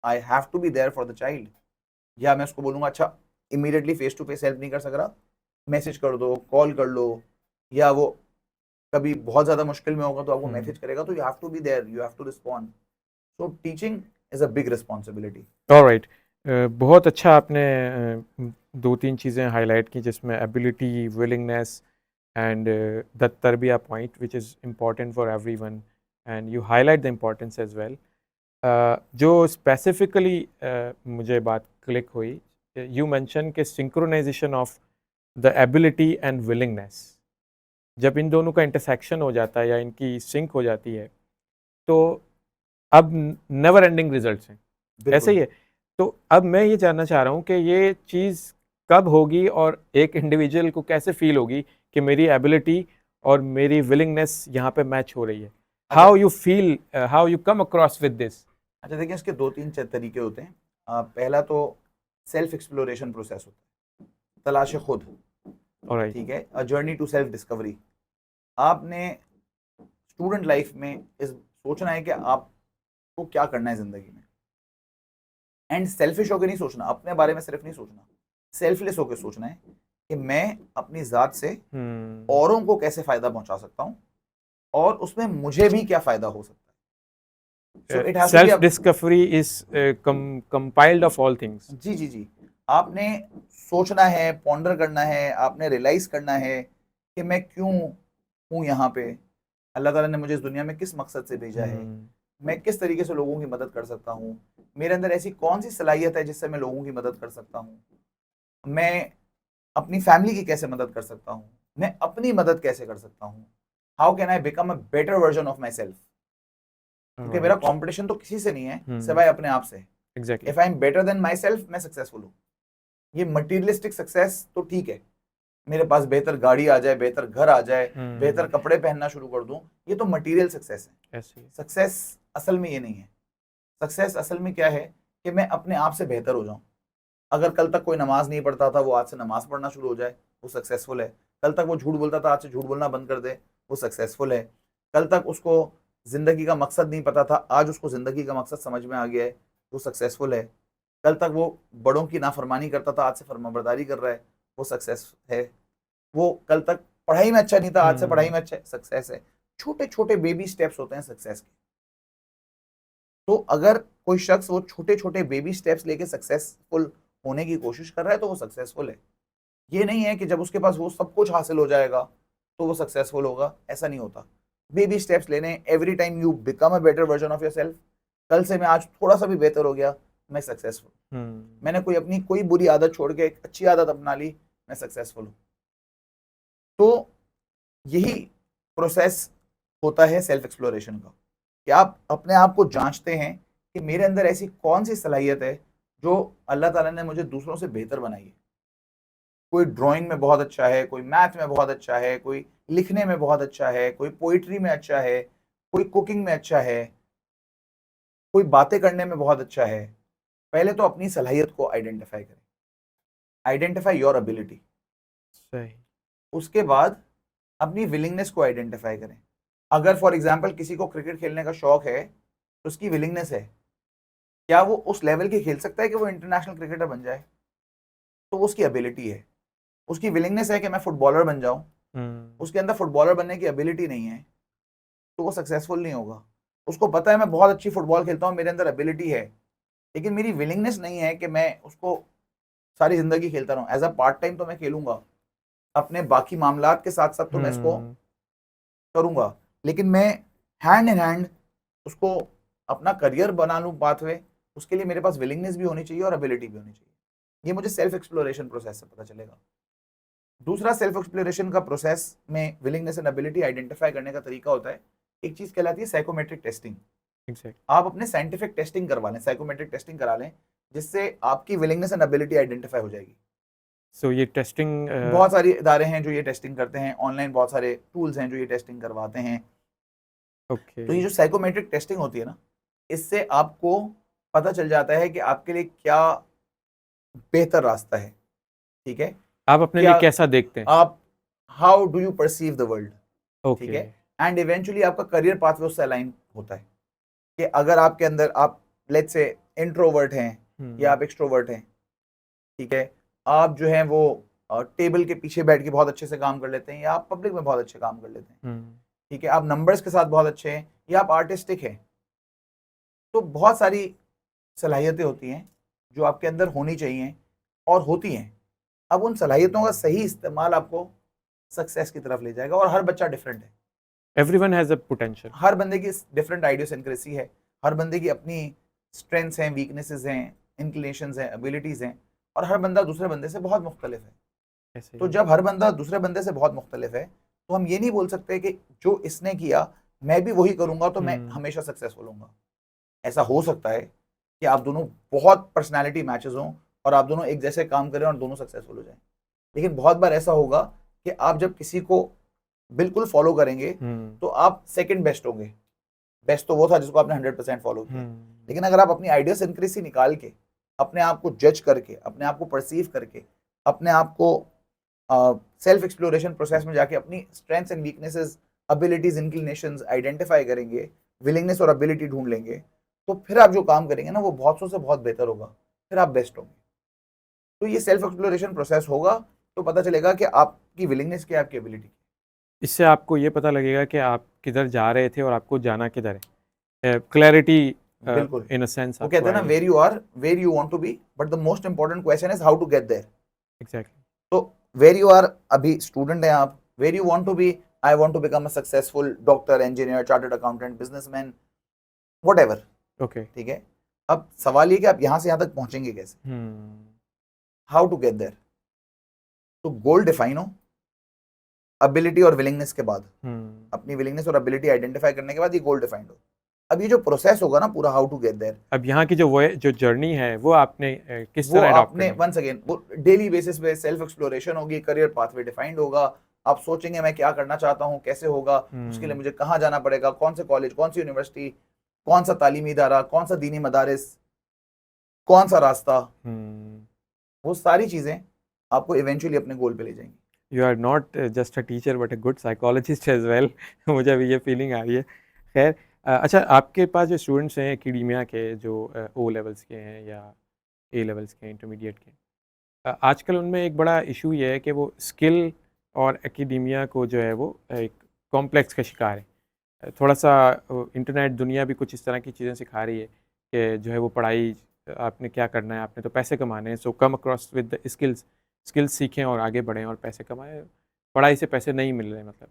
I have to be there for the child. या मैं उसको बोलूँगा अच्छा immediately face to face help नहीं कर सक रहा, मैसेज कर दो, कॉल कर लो, या वो कभी बहुत ज़्यादा मुश्किल में होगा तो आपको मैसेज करेगा, तो you have to be there, you have to respond. So teaching is a big responsibility. Alright. बहुत अच्छा आपने दो तीन चीज़ें हाईलाइट की जिसमें एबिलिटी, विलिंगनेस एंड द तरबिया point which is important for everyone, and you highlight the importance as well. जो स्पेसिफिकली मुझे बात क्लिक हुई, यू मेंशन के synchronization of the ability and willingness. जब इन दोनों का इंटरसेक्शन हो जाता है या इनकी सिंक हो जाती है तो अब नेवर एंडिंग रिजल्ट्स हैं. ऐसे ही है. तो अब मैं ये जानना चाह रहा हूँ कि ये चीज़ कब होगी और एक इंडिविजुअल को कैसे फील होगी कि मेरी एबिलिटी और मेरी विलिंगनेस यहाँ पे मैच हो रही है. How you feel, how you come across with this? अच्छा देखिए, इसके दो तीन तरीके होते हैं। पहला तो सेल्फ एक्सप्लोरेशन प्रोसेस होता है, तलाश खुद। ऑलराइट. ठीक है, a journey to self discovery. आपने स्टूडेंट लाइफ में इस सोचना है कि आपको क्या करना है जिंदगी में, एंड सेल्फिश होकर नहीं सोचना, अपने बारे में सिर्फ नहीं सोचना, सेल्फलेस होकर सोचना है कि मैं अपनी जात से औरों को कैसे फायदा पहुंचा सकता हूं और उसमें मुझे भी क्या फायदा हो सकता है। So it has to be self a- discovery is compiled of all things. जी जी जी, आपने सोचना है, पॉन्डर करना है, आपने रियलाइज करना है कि मैं क्यों हूँ यहाँ पे, अल्लाह ताला ने मुझे इस दुनिया में किस मकसद से भेजा है, मैं किस तरीके से लोगों की मदद कर सकता हूँ, मेरे अंदर ऐसी कौन सी सलाहियत है जिससे मैं लोगों की मदद कर सकता हूँ, मैं अपनी फैमिली की कैसे मदद कर सकता हूँ, मैं अपनी मदद कैसे कर सकता हूँ, how can I become a better version of my self. क्योंकि मेरा कंपटीशन तो किसी से नहीं है सिवाय अपने आप से। Exactly. If I am better than my self, मैं सक्सेसफुल हूँ। ये मटीरियलिस्टिक सक्सेस तो ठीक है, मेरे पास बेहतर गाड़ी आ जाए, बेहतर घर आ जाए, बेहतर कपड़े पहनना शुरू कर दूं, ये तो मटेरियल सक्सेस है। सक्सेस असल में ये नहीं है। सक्सेस असल में क्या है कि मैं अपने आप से बेहतर हो जाऊं। अगर कल तक कोई नमाज नहीं पढ़ता था वो आज से नमाज पढ़ना शुरू हो जाए, वो सक्सेसफुल है। कल तक वो झूठ बोलता था आज से झूठ बोलना बंद कर दे, वो सक्सेसफुल है। कल तक उसको जिंदगी का मकसद नहीं पता था, आज उसको जिंदगी का मकसद समझ में आ गया है, वो सक्सेसफुल है। कल तक वो बड़ों की नाफरमानी करता था, आज से फरमाबरदारी कर रहा है, वो सक्सेस है। वो कल तक पढ़ाई में अच्छा नहीं था, आज से पढ़ाई में अच्छा, सक्सेस है। छोटे छोटे बेबी स्टेप्स होते हैं सक्सेस के। तो अगर कोई शख्स वो छोटे छोटे बेबी स्टेप्स लेके सक्सेसफुल होने की कोशिश कर रहा है तो वो सक्सेसफुल है। ये नहीं है कि जब उसके पास वो सब कुछ हासिल हो जाएगा तो वो सक्सेसफुल होगा, ऐसा नहीं होता। बेबी स्टेप्स लेने, every time you become a better version of yourself. कल से मैं आज थोड़ा सा भी बेहतर हो गया, मैं सक्सेसफुल। मैंने कोई अपनी कोई बुरी आदत छोड़ के एक अच्छी आदत अपना ली, मैं सक्सेसफुल हूँ। तो यही प्रोसेस होता है सेल्फ एक्सप्लोरेशन का, कि आप अपने आप को जांचते हैं कि मेरे अंदर ऐसी कौन सी सलाहियत है जो अल्लाह ताला ने मुझे दूसरों से बेहतर बनाई है। कोई ड्राइंग में बहुत अच्छा है, कोई मैथ में बहुत अच्छा है, कोई लिखने में बहुत अच्छा है, कोई पोइट्री में अच्छा है, कोई कुकिंग में अच्छा है, कोई बातें करने में बहुत अच्छा है। पहले तो अपनी सलाहियत को आइडेंटिफाई करें, आइडेंटिफाई योर एबिलिटी। सही। उसके बाद अपनी विलिंगनेस को आइडेंटिफाई करें। अगर फॉर एग्जाम्पल किसी को क्रिकेट खेलने का शौक है तो उसकी विलिंगनेस है, क्या वो उस लेवल की खेल सकता है कि वो इंटरनेशनल क्रिकेटर बन जाए? तो उसकी एबिलिटी है। उसकी विलिंगनेस है कि मैं फुटबॉलर बन जाऊं, उसके अंदर फुटबॉलर बनने की एबिलिटी नहीं है, तो वो सक्सेसफुल नहीं होगा। उसको पता है मैं बहुत अच्छी फुटबॉल खेलता हूँ, मेरे अंदर एबिलिटी है, लेकिन मेरी विलिंगनेस नहीं है कि मैं उसको सारी जिंदगी खेलता रहूं। एज अ पार्ट टाइम तो मैं खेलूंगा, अपने बाकी मामलात के साथ साथ तो मैं इसको करूंगा, लेकिन मैं हैंड इन हैंड उसको अपना करियर बना लूं पाथवे, उसके लिए मेरे पास विलिंगनेस भी होनी चाहिए और एबिलिटी भी होनी चाहिए। ये मुझे सेल्फ एक्सप्लोरेशन प्रोसेस से पता चलेगा। दूसरा सेल्फ एक्सप्लोरेशन का प्रोसेस में विलिंगनेस एंड एबिलिटी आइडेंटिफाई करने का तरीका होता है, एक चीज कहलाती है साइकोमेट्रिक टेस्टिंग। आप अपने साइंटिफिक टेस्टिंग करवा लें, साइकोमेट्रिक टेस्टिंग करा लें, जिससे आपकी विलिंगनेस एंड एबिलिटी आइडेंटिफाई हो जाएगी। सो ये टेस्टिंग बहुत सारे इदारे हैं जो ये टेस्टिंग करते हैं, ऑनलाइन बहुत सारे टूल्स हैं जो ये टेस्टिंग करवाते हैं। तो ये जो साइकोमेट्रिक टेस्टिंग होती है ना, इससे आपको पता चल जाता है कि आपके लिए क्या बेहतर रास्ता है। ठीक है, आप अपने लिए कैसा देखते हैं, आप how do you perceive the world. ठीक ओके। है, एंड इवेंचुअली आपका करियर पाथवे उससे अलाइन होता है कि अगर आपके अंदर आप लेट्स से इंट्रोवर्ट हैं या आप एक्सट्रोवर्ट हैं, ठीक है, आप जो है वो टेबल के पीछे बैठ के बहुत अच्छे से काम कर लेते हैं, या आप पब्लिक में बहुत अच्छे काम कर लेते हैं, ठीक है, आप नंबर्स के साथ बहुत अच्छे हैं, या आप आर्टिस्टिक हैं, तो बहुत सारी सलाहियतें होती हैं जो आपके अंदर होनी चाहिए और होती हैं। अब उन सलाहियतों का सही इस्तेमाल आपको सक्सेस की तरफ ले जाएगा। और हर बच्चा डिफरेंट है, एवरीवन हैज अ पोटेंशियल, हर बंदे की डिफरेंट आइडियोसिंक्रेसी है, हर बंदे की अपनी स्ट्रेंथ्स हैं, वीकनेसेस हैं, इंक्लिनेशंस हैं, एबिलिटीज हैं, और हर बंदा दूसरे बंदे से बहुत मुख्तलिफ है। तो जब हर बंदा दूसरे बंदे से बहुत मुख्तलिफ है तो हम ये नहीं बोल सकते कि जो इसने किया मैं भी वही करूंगा तो मैं हमेशा सक्सेसफुल होऊंगा। ऐसा हो सकता है कि आप दोनों बहुत पर्सनैलिटी मैचेस हों और आप दोनों एक जैसे काम करें और दोनों सक्सेसफुल हो जाएं, लेकिन बहुत बार ऐसा होगा कि आप जब किसी को बिल्कुल फॉलो करेंगे तो आप सेकंड बेस्ट होंगे। बेस्ट तो वो था जिसको आपने 100% फॉलो किया, लेकिन अगर आप अपनी आइडियोसिंक्रेसी निकाल के, अपने आप को जज करके, अपने आप को परसीव करके, अपने आप को सेल्फ एक्सप्लोरेशन प्रोसेस में जाके अपनी strengths and weaknesses, abilities, inclinations identify करेंगे, विलिंगनेस और एबिलिटी ढूंढ लेंगे, तो फिर आप जो काम करेंगे ना वो बहुत सौ से बहुत बेहतर होगा, फिर आप बेस्ट होंगे। तो ये सेल्फ एक्सप्लोरेशन प्रोसेस होगा तो पता चलेगा कि आपकी विलिंगनेस क्या है, आपकी एबिलिटी। इससे आपको ये पता लगेगा कि आप किधर जा रहे थे और आपको जाना किधर है, क्लैरिटी बिल्कुल, इन अ सेंस। वो कहते हैं ना where you are where you want to be, but the most important question is how to get there. Exactly. तो वेयर यू आर, अभी स्टूडेंट हैं आप, where you want to be, I want to become a successful doctor, engineer, chartered accountant, businessman, whatever. Okay. ठीक है, अब सवाल ये कि आप यहां से यहां तक पहुंचेंगे कैसे, हाउ टू गेट देयर। तो गोल डिफाइन हो, एबिलिटी और विलिंगनेस के बाद, अपनी विलिंगनेस और एबिलिटी आइडेंटिफाई करने के बाद ये गोल डिफाइंड हो। अब ये जो प्रोसेस होगा ना पूरा, हाउ टू गेट देयर, अब यहाँ की जो जर्नी है वो आपने किस वो तरह अडॉप्ट आपने करनी है? वंस अगेन वो डेली बेसिस पे सेल्फ एक्सप्लोरेशन होगी, करियर पाथवे डिफाइंड होगा। आप सोचेंगे मैं क्या करना चाहता हूँ, कैसे होगा, उसके लिए मुझे कहाँ जाना पड़ेगा, कौन से कॉलेज, कौन सी यूनिवर्सिटी, कौन सा तालीमी इदारा, कौन सा दीनी मदारिस, कौन सा रास्ता, वो सारी चीजें आपको इवेंचुअली अपने गोल पे ले जाएंगी। You are not just a teacher but a good psychologist as well. मुझे अभी ये फीलिंग आ रही है। खैर, अच्छा, आपके पास जो स्टूडेंट्स हैं एकेडेमिया के, जो ओ लेवल्स के हैं या ए लेवल्स के, इंटरमीडिएट के, आजकल उनमें एक बड़ा इशू ये है कि वो स्किल और एकेडेमिया को जो है वो एक कॉम्प्लेक्स का शिकार है। थोड़ा सा इंटरनेट दुनिया भी कुछ इस तरह की चीज़ें सिखा रही है कि जो है वो पढ़ाई, आपने क्या करना है, आपने तो पैसे कमाने हैं, so come across with the skills, skills सीखें और आगे बढ़ें और पैसे कमाएं। पढ़ाई से पैसे नहीं मिल रहे, मतलब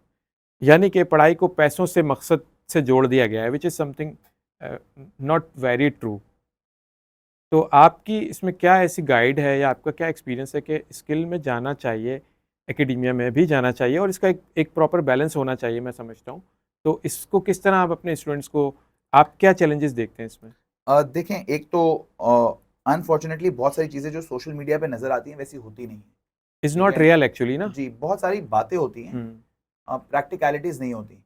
यानी कि पढ़ाई को पैसों से, मकसद से जोड़ दिया गया है, which is something not very true. तो आपकी इसमें क्या ऐसी गाइड है या आपका क्या एक्सपीरियंस है कि स्किल में जाना चाहिए, एकेडेमिया में भी जाना चाहिए और इसका एक प्रॉपर बैलेंस होना चाहिए, मैं समझता हूँ। तो इसको किस तरह आप अपने स्टूडेंट्स को, आप क्या चैलेंजेस देखते हैं इसमें? देखें, एक तो अनफॉर्चुनेटली बहुत सारी चीज़ें जो सोशल मीडिया पे नज़र आती हैं वैसी होती नहीं है। इज़ ठीक नॉट है, रियल एक्चुअली ना? जी, बहुत सारी बातें होती हैं, हुँ। प्रैक्टिकलिटीज़ नहीं होती।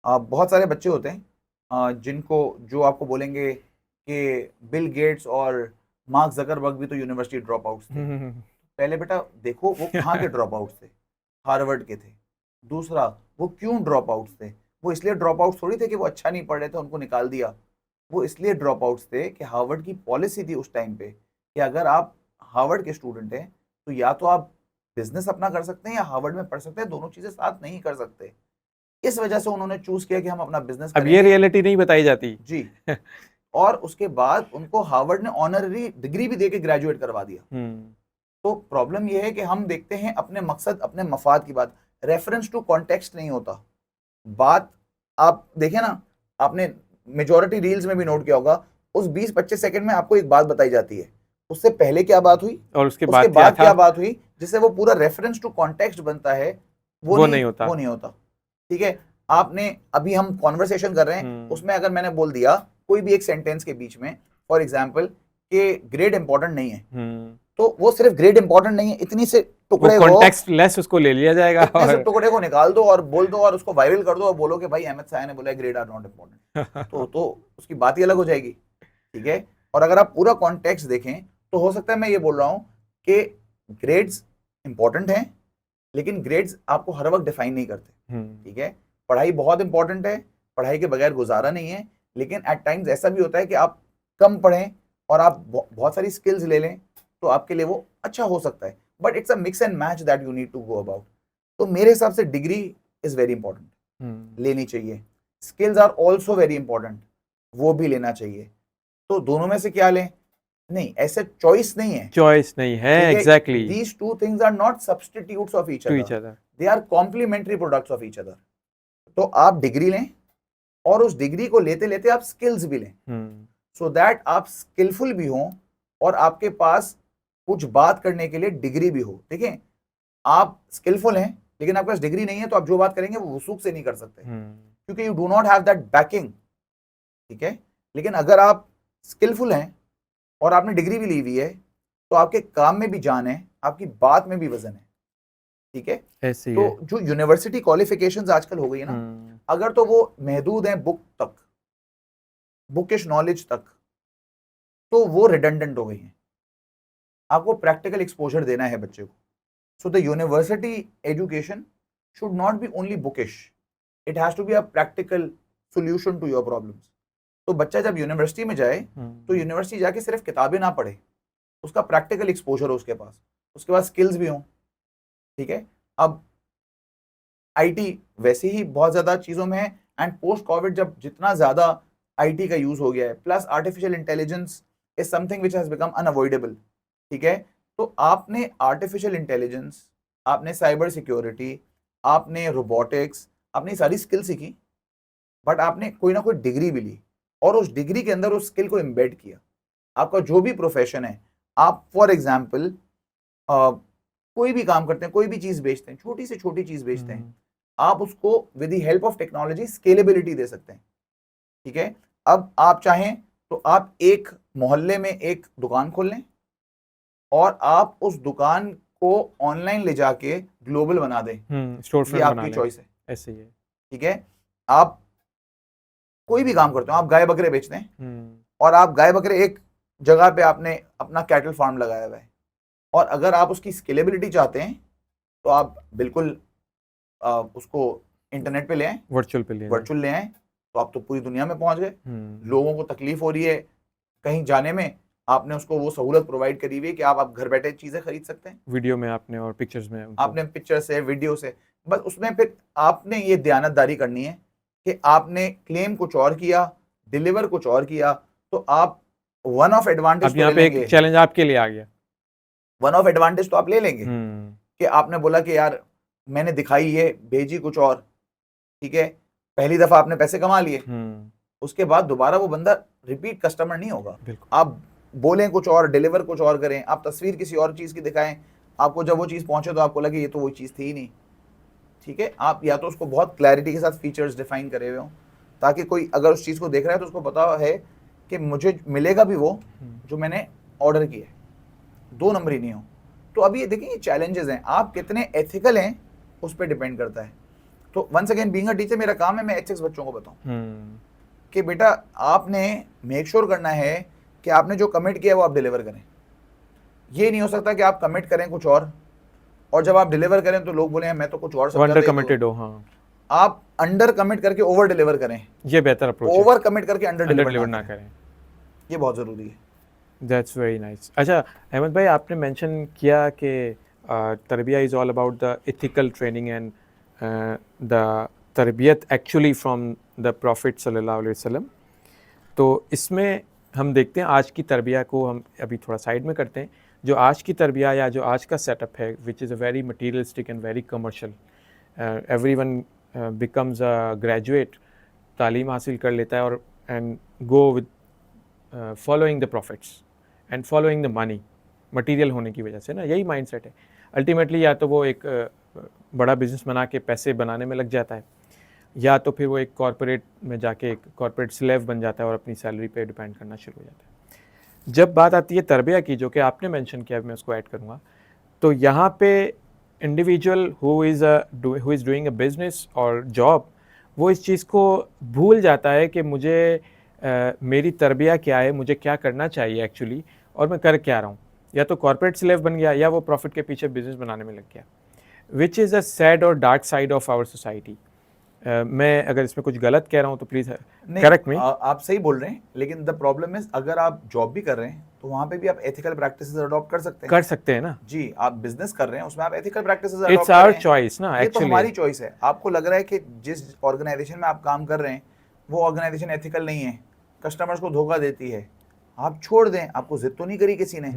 बहुत सारे बच्चे होते हैं जिनको, जो आपको बोलेंगे कि बिल गेट्स और मार्क ज़करबर्ग भी तो यूनिवर्सिटी ड्रॉप आउट्स थे। हुँ, हुँ, हुँ। पहले बेटा देखो वो कहाँ के ड्रॉप आउट्स थे, हार्वर्ड के थे। दूसरा, वो क्यों ड्रॉप आउट्स थे? वो इसलिए ड्रॉप आउट्स थोड़ी थे कि वो अच्छा नहीं पढ़ रहे थे, उनको निकाल दिया। वो इसलिए ड्रॉप आउट्स थे कि हार्वर्ड की पॉलिसी थी उस टाइम पे कि अगर आप हार्वर्ड के स्टूडेंट हैं तो या तो आप बिजनेस अपना कर सकते हैं या हार्वर्ड में पढ़ सकते हैं, दोनों चीजें साथ नहीं कर सकते। इस वजह से उन्होंने चूज किया कि हम अपना बिजनेस अब ये करेंगे। रियलिटी नहीं बताई जाती। जी। और उसके बाद उनको हार्वर्ड ने ऑनररी डिग्री भी देके ग्रेजुएट करवा दिया। हुँ। तो प्रॉब्लम यह है कि हम देखते हैं अपने मकसद, अपने मफाद की बात, रेफरेंस टू कॉन्टेक्स्ट नहीं होता। बात आप देखें ना, आपने मेजॉरिटी रील्स में भी नोट किया होगा, उस 20-25 सेकंड में आपको एक बात बताई जाती है, उससे पहले क्या बात हुई, और उसके उसके बाद क्या बाद था, क्या बात हुई, जिससे वो पूरा रेफरेंस टू कॉन्टेक्स्ट बनता है, वो नहीं होता। वो नहीं होता। ठीक है, आपने अभी हम कॉन्वर्सेशन कर रहे हैं, हुँ। उसमें अगर मैंने बोल दिया कोई भी एक सेंटेंस के बीच में, फॉर एग्जाम्पल कि ग्रेड इंपॉर्टेंट नहीं है, हुँ। तो वो सिर्फ ग्रेड इंपॉर्टेंट नहीं है इतनी से वो टुकड़े को, कॉन्टेक्स्ट लेस उसको ले लिया जाएगा इतने से और टुकड़े को निकाल दो और बोल दो और उसको वायरल कर दो और बोलो कि भाई अहमद साया ने बोला ग्रेड आर नॉट इंपॉर्टेंट, तो उसकी बात ही अलग हो जाएगी। ठीक है, और अगर आप पूरा कॉन्टेक्स्ट देखें तो हो सकता है मैं ये बोल रहा हूं कि ग्रेड्स इंपॉर्टेंट हैं, लेकिन ग्रेड्स आपको हर वक्त डिफाइन नहीं करते। हुँ। ठीक है, पढ़ाई बहुत इंपॉर्टेंट है, पढ़ाई के बगैर गुजारा नहीं है, लेकिन एट टाइम्स ऐसा भी होता है कि आप कम पढ़ें और आप बहुत सारी स्किल्स ले लें तो आपके लिए वो अच्छा हो सकता है, but it's a mix and match that you need to go about. तो मेरे हिसाब से डिग्री इज वेरी इंपॉर्टेंट, हुँ। लेनी चाहिए। Skills are also very important, वो भी लेना चाहिए। तो दोनों में से क्या लें? नहीं, ऐसे चॉइस नहीं है। चॉइस नहीं है, ठीक है, exactly, these two things are not substitutes of each to other, each other. They are complementary products of each other. तो आप डिग्री लें और उस डिग्री को लेते लेते आप स्किल्स भी लें, हुँ। सो दैट आप स्किलफुल भी हों और आपके पास कुछ बात करने के लिए डिग्री भी हो। देखिए, आप स्किलफुल हैं लेकिन आपके पास डिग्री नहीं है तो आप जो बात करेंगे वो वसूख से नहीं कर सकते, हुँ। क्योंकि you do not have that banking. ठीक है, लेकिन अगर आप स्किलफुल हैं और आपने डिग्री भी ली हुई है तो आपके काम में भी जान है, आपकी बात में भी वजन है। ठीक है, ऐसे ही तो है। जो यूनिवर्सिटी क्वालिफिकेशंस आजकल हो गई है ना, हुँ। अगर तो वो महदूद हैं बुक तक, बुकिश नॉलेज तक, तो वो रिडंडेंट हो गई हैं। आपको प्रैक्टिकल एक्सपोजर देना है बच्चे को। So the university education should not be only bookish, it has to be a practical solution to your problems. तो बच्चा जब यूनिवर्सिटी में जाए तो यूनिवर्सिटी जाके सिर्फ किताबें ना पढ़े, उसका प्रैक्टिकल एक्सपोजर हो उसके पास, उसके पास स्किल्स भी हों। ठीक है, अब आईटी वैसे ही बहुत ज्यादा चीजों में है, एंड पोस्ट कोविड जब जितना ज्यादा आईटी का यूज हो गया है, plus artificial intelligence is something which has become unavoidable. ठीक है, तो आपने आर्टिफिशियल इंटेलिजेंस, आपने साइबर सिक्योरिटी, आपने रोबोटिक्स, आपने सारी स्किल सीखी, बट आपने कोई ना कोई डिग्री भी ली और उस डिग्री के अंदर उस स्किल को एम्बेड किया। आपका जो भी प्रोफेशन है, आप फॉर एग्जाम्पल कोई भी काम करते हैं, कोई भी चीज बेचते हैं, छोटी से छोटी चीज बेचते हैं, आप उसको with the help of technology scalability दे सकते हैं। ठीक है, अब आप चाहें तो आप एक मोहल्ले में एक दुकान खोल लें और आप उस दुकान को ऑनलाइन ले जाके ग्लोबल बना दें, स्टोर ये फ्रंट बना आपकी लें, चॉइस है। ऐसे ही है। ठीक है, आप कोई भी काम करते हो, आप गाय बकरे बेचते हैं हुँ। और आप गाय बकरे एक जगह पे आपने अपना कैटल फार्म लगाया हुआ है, और अगर आप उसकी स्केलेबिलिटी चाहते हैं तो आप बिल्कुल उसको इंटरनेट पे ले आए, वर्चुअल पे ले जाएँ। वर्चुअल ले आए, तो आप तो पूरी दुनिया में पहुंच गए। हम्म, लोगों को तकलीफ हो रही है कहीं जाने में, आपने उसको वो सहूलत प्रोवाइड करी हुई है कि आप घर बैठे चीजें खरीद सकते हैं। वीडियो में आपने और पिक्चर्स में उनको आपने पिक्चर से, वीडियो से, बस उसमें फिर आपने ये दयानतदारी करनी है कि आपने क्लेम कुछ और किया, डिलीवर कुछ और किया, तो आप वन ऑफ एडवांटेज अब तो यहाँ ले पे लेंगे। एक चैलेंज आपके लिए आ गया। वन ऑफ एडवांटेज तो आप ले लेंगे हम्म, कि आपने बोला कि यार मैंने दिखाई ये, भेजी कुछ और, ठीक है, पहली दफा आपने पैसे कमा लिए, उसके बाद दोबारा वो बंदा रिपीट कस्टमर नहीं होगा। बिल्कुल। आप बोलें कुछ और, डिलीवर कुछ और करें, आप तस्वीर किसी और चीज़ की दिखाएं, आपको जब वो चीज़ पहुंचे तो आपको लगे ये तो वो चीज़ थी ही नहीं, ठीक है। आप या तो उसको बहुत क्लैरिटी के साथ फीचर्स डिफाइन करे हुए हों, ताकि कोई अगर उस चीज़ को देख रहा है तो उसको पता है कि मुझे मिलेगा भी वो जो मैंने ऑर्डर किया है, दो नंबर ही नहीं हो। तो अभी ये देखिए, ये चैलेंजेस हैं, आप कितने एथिकल हैं उस पर डिपेंड करता है। तो once again, being a teacher, मेरा काम है मैं एथिक्स बच्चों को बताऊं कि बेटा आपने मेक श्योर करना है कि आपने जो कमिट किया है वो आप डिलीवर करें। ये नहीं हो सकता कि आप कमिट करें कुछ और जब आप डिलीवर करें तो लोग बोले मैं तो कुछ और समझा अंडर था, कमिटेड हो। हाँ, आप अंडर कमिट करके ओवर डिलीवर करें, ये बेहतर अप्रोच है। ओवर कमिट करके अंडर अंडर डिलीवर डिलीवर ना ना करें, करें। ये बहुत ज़रूरी है। That's very nice. अच्छा अहमद भाई, आपने मेंशन किया कि तरबिया is all about the ethical training and the तरबियत एक्चुअली फ्रॉम द प्रॉफिट सल्लल्लाहु अलैहि वसल्लम। तो इसमें हम देखते हैं आज की तरबिया को हम अभी थोड़ा साइड में करते हैं। जो आज की तरबिया या जो आज का सेटअप है, विच is a very materialistic and very commercial, everyone becomes a graduate, तालीम हासिल कर लेता है और and go with following the profits and following the money, material होने की वजह से ना, यही माइंडसेट है अल्टीमेटली। या तो वो एक बड़ा बिजनेस बना के पैसे बनाने में लग जाता है, या तो फिर वो एक कॉरपोरेट में जाके एक कॉरपोरेट स्लेव बन जाता है और अपनी सैलरी पे डिपेंड करना शुरू हो जाता है। जब बात आती है तरबिया की, जो कि आपने मेंशन किया, मैं उसको ऐड करूँगा, तो यहाँ पे individual who is doing a business और जॉब, वो इस चीज़ को भूल जाता है कि मुझे मेरी तरबिया क्या है, मुझे क्या करना चाहिए एक्चुअली, और मैं कर क्या रहा हूँ। या तो कॉरपोरेट स्लेव बन गया या वो प्रॉफिट के पीछे बिजनेस बनाने में लग गया, विच इज़ अ सैड और dark side of our society. मैं अगर इसमें कुछ गलत कह रहा हूँ तो प्लीज़ करेक्ट मी। आप सही बोल रहे हैं, लेकिन द प्रॉब्लम इज अगर आप जॉब भी कर रहे हैं तो वहां पे भी आप एथिकल प्रैक्टिसेस अडॉप्ट कर सकते हैं ना। जी, आप बिजनेस कर रहे हैं उसमें आप ethical practices it's adopt our करें, चॉइस ना ये तो एक्चुअली। हमारी चॉइस है। आपको लग रहा है कि जिस ऑर्गेनाइजेशन में आप काम कर रहे हैं वो ऑर्गेनाइजेशन एथिकल नहीं है, कस्टमर्स को धोखा देती है, आप छोड़ दें, आपको जिद तो नहीं करी किसी ने,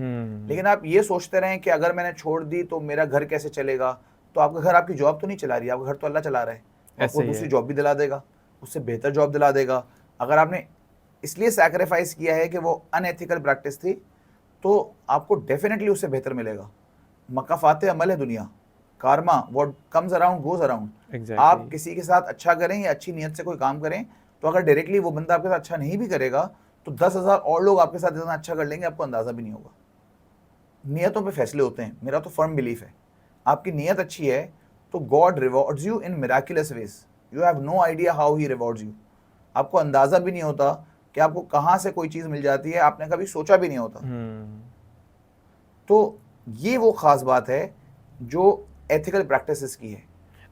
लेकिन आप ये सोचते रहें कि अगर मैंने छोड़ दी तो मेरा घर कैसे चलेगा। तो आपका घर आपकी जॉब तो नहीं चला रही, आपका घर तो अल्लाह चला रहा है, वो आपको ऐसे ही दूसरी है। जॉब भी दिला देगा, उससे बेहतर जॉब दिला देगा। अगर आपने इसलिए सैक्रिफाइस किया है कि वो अनएथिकल प्रैक्टिस थी, तो आपको डेफिनेटली उससे बेहतर मिलेगा। मकाफाते अमल है दुनिया, कारमा what comes around goes around. आप एग्जैक्टली। किसी के साथ अच्छा करें या अच्छी नीयत से कोई काम करें, तो अगर डायरेक्टली वो बंदा आपके साथ अच्छा नहीं भी करेगा तो 10,000 और लोग आपके साथ इतना अच्छा कर लेंगे, आपको अंदाजा भी नहीं होगा। नियतों पे फैसले होते हैं, मेरा तो फर्म बिलीफ है। आपकी नीयत अच्छी है तो God rewards you in miraculous ways, you have no idea how he rewards you. आपको अंदाजा भी नहीं होता कि आपको कहाँ से कोई चीज़ मिल जाती है, आपने कभी सोचा भी नहीं होता। तो ये वो खास बात है जो एथिकल प्रैक्टिसेस की है।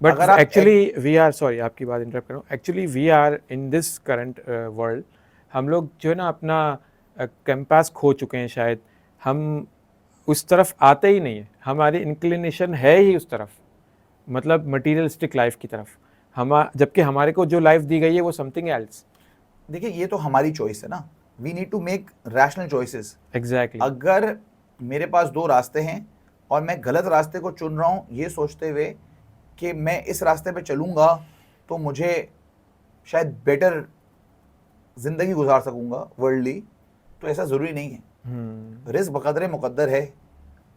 बट अगर आप एक्चुअली वी आर, सॉरी आपकी बात इंटरप्ट कर रहा हूँ, actually we are in this current world, हम लोग जो है ना अपना कैंपस खो चुके हैं शायद। हम उस तरफ आते ही नहीं है, हमारी इंक्लिनेशन है ही उस तरफ, मतलब मटीरियलिस्टिक लाइफ की तरफ। जबकि हमारे को जो लाइफ दी गई है वो समथिंग एल्स। देखिए, ये तो हमारी चॉइस है ना, we need to make rational choices. Exactly. अगर मेरे पास दो रास्ते हैं और मैं गलत रास्ते को चुन रहा हूँ ये सोचते हुए कि मैं इस रास्ते पे चलूँगा तो मुझे शायद बेटर ज़िंदगी गुजार सकूँगा वर्ल्डली, तो ऐसा ज़रूरी नहीं है। रिज़्क़ बक़द्रे मुक़द्दर है,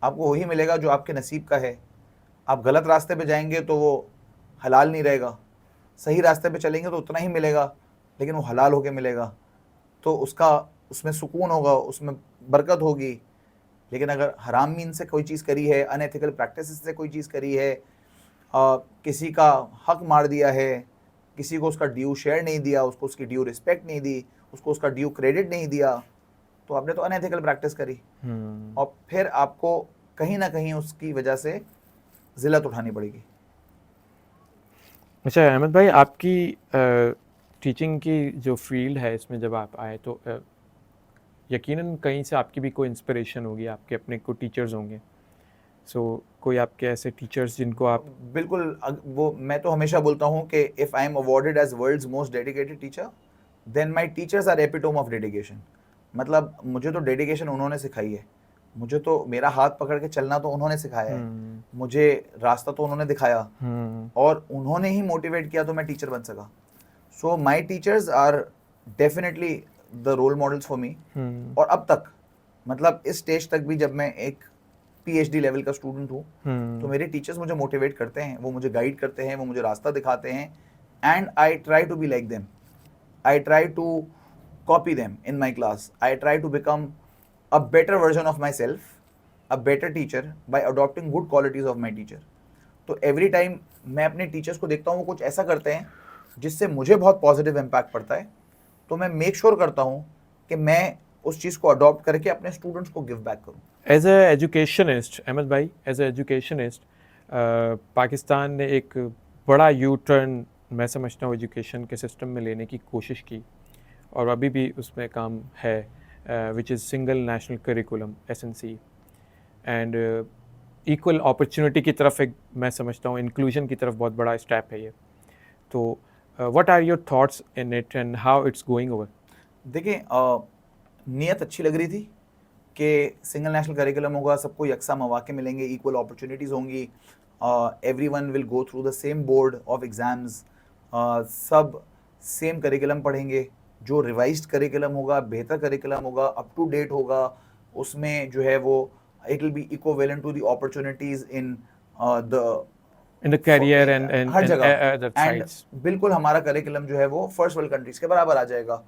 आपको वही मिलेगा जो आपके नसीब का है। आप गलत रास्ते पे जाएंगे तो वो हलाल नहीं रहेगा, सही रास्ते पे चलेंगे तो उतना ही मिलेगा लेकिन वो हलाल होके मिलेगा, तो उसमें सुकून होगा, उसमें बरकत होगी। लेकिन अगर हराम मीन से कोई चीज़ करी है, अनएथिकल प्रैक्टिसेस से कोई चीज़ करी है, किसी का हक मार दिया है, किसी को उसका ड्यू शेयर नहीं दिया, उसको उसकी ड्यू रिस्पेक्ट नहीं दी, उसको उसका ड्यू क्रेडिट नहीं दिया, तो आपने तो अनएथिकल प्रैक्टिस करी। और फिर आपको कहीं ना कहीं उसकी वजह से जिल्लत उठानी पड़ेगी। अच्छा अहमद भाई, आपकी टीचिंग की जो फील्ड है इसमें जब आप आए तो यकीनन कहीं से आपकी भी कोई इंस्पिरेशन होगी, आपके अपने कोई टीचर्स होंगे। सो कोई आपके ऐसे टीचर्स जिनको आप बिल्कुल वो मैं तो हमेशा बोलता हूँ कि if I am awarded as world's most dedicated teacher then my teachers are epitome of dedication. मतलब मुझे तो डेडिकेशन उन्होंने सिखाई है, मुझे तो मेरा हाथ पकड़ के चलना तो उन्होंने सिखाया है, मुझे रास्ता तो उन्होंने दिखाया और उन्होंने ही मोटिवेट किया तो मैं टीचर बन सका। So my teachers are definitely the role models for me. और अब तक मतलब इस स्टेज तक भी जब मैं एक PhD लेवल का स्टूडेंट हूँ तो मेरे टीचर्स मुझे मोटिवेट करते हैं, वो मुझे गाइड करते हैं, वो मुझे रास्ता दिखाते हैं and I try to be like them, I try to copy them in my class, I try to become a better version of myself, a better teacher by adopting good qualities of my teacher। तो every time मैं अपने teachers को देखता हूँ वो कुछ ऐसा करते हैं जिससे मुझे बहुत पॉजिटिव इम्पैक्ट पड़ता है, तो मैं मेक श्योर करता हूँ कि मैं उस चीज़ को अडॉप्ट करके अपने स्टूडेंट्स को गिव बैक करूँ। एज ए एजुकेशनिस्ट अहमद भाई, एज ए एजुकेशनिस्ट पाकिस्तान ने एक बड़ा यू टर्न मैं समझता हूँ एजुकेशन के सिस्टम में लेने की कोशिश की और अभी भी उसमें काम है, which is single national curriculum SNC and equal opportunity की तरफ एक मैं समझता हूँ inclusion की तरफ बहुत बड़ा स्टेप है ये। तो what are your thoughts in it and how it's going over? देखिए नीयत अच्छी लग रही थी कि सिंगल नेशनल करिकुलम होगा, सबको यकसा मौके मिलेंगे, इक्वल अपॉर्चुनिटीज़ होंगी, everyone will go through the same board of exams, सब सेम करिकुलम पढ़ेंगे, जो रिवाइज्ड करिकुलम होगा बेहतर करिकुलम होगा, अप टू डेट होगा, उसमें जो है वो it will be equivalent to the opportunities in the career and हर जगह other एंड sides. बिल्कुल हमारा करिकुलम जो है वो फर्स्ट वर्ल्ड कंट्रीज़ के बराबर आ जाएगा।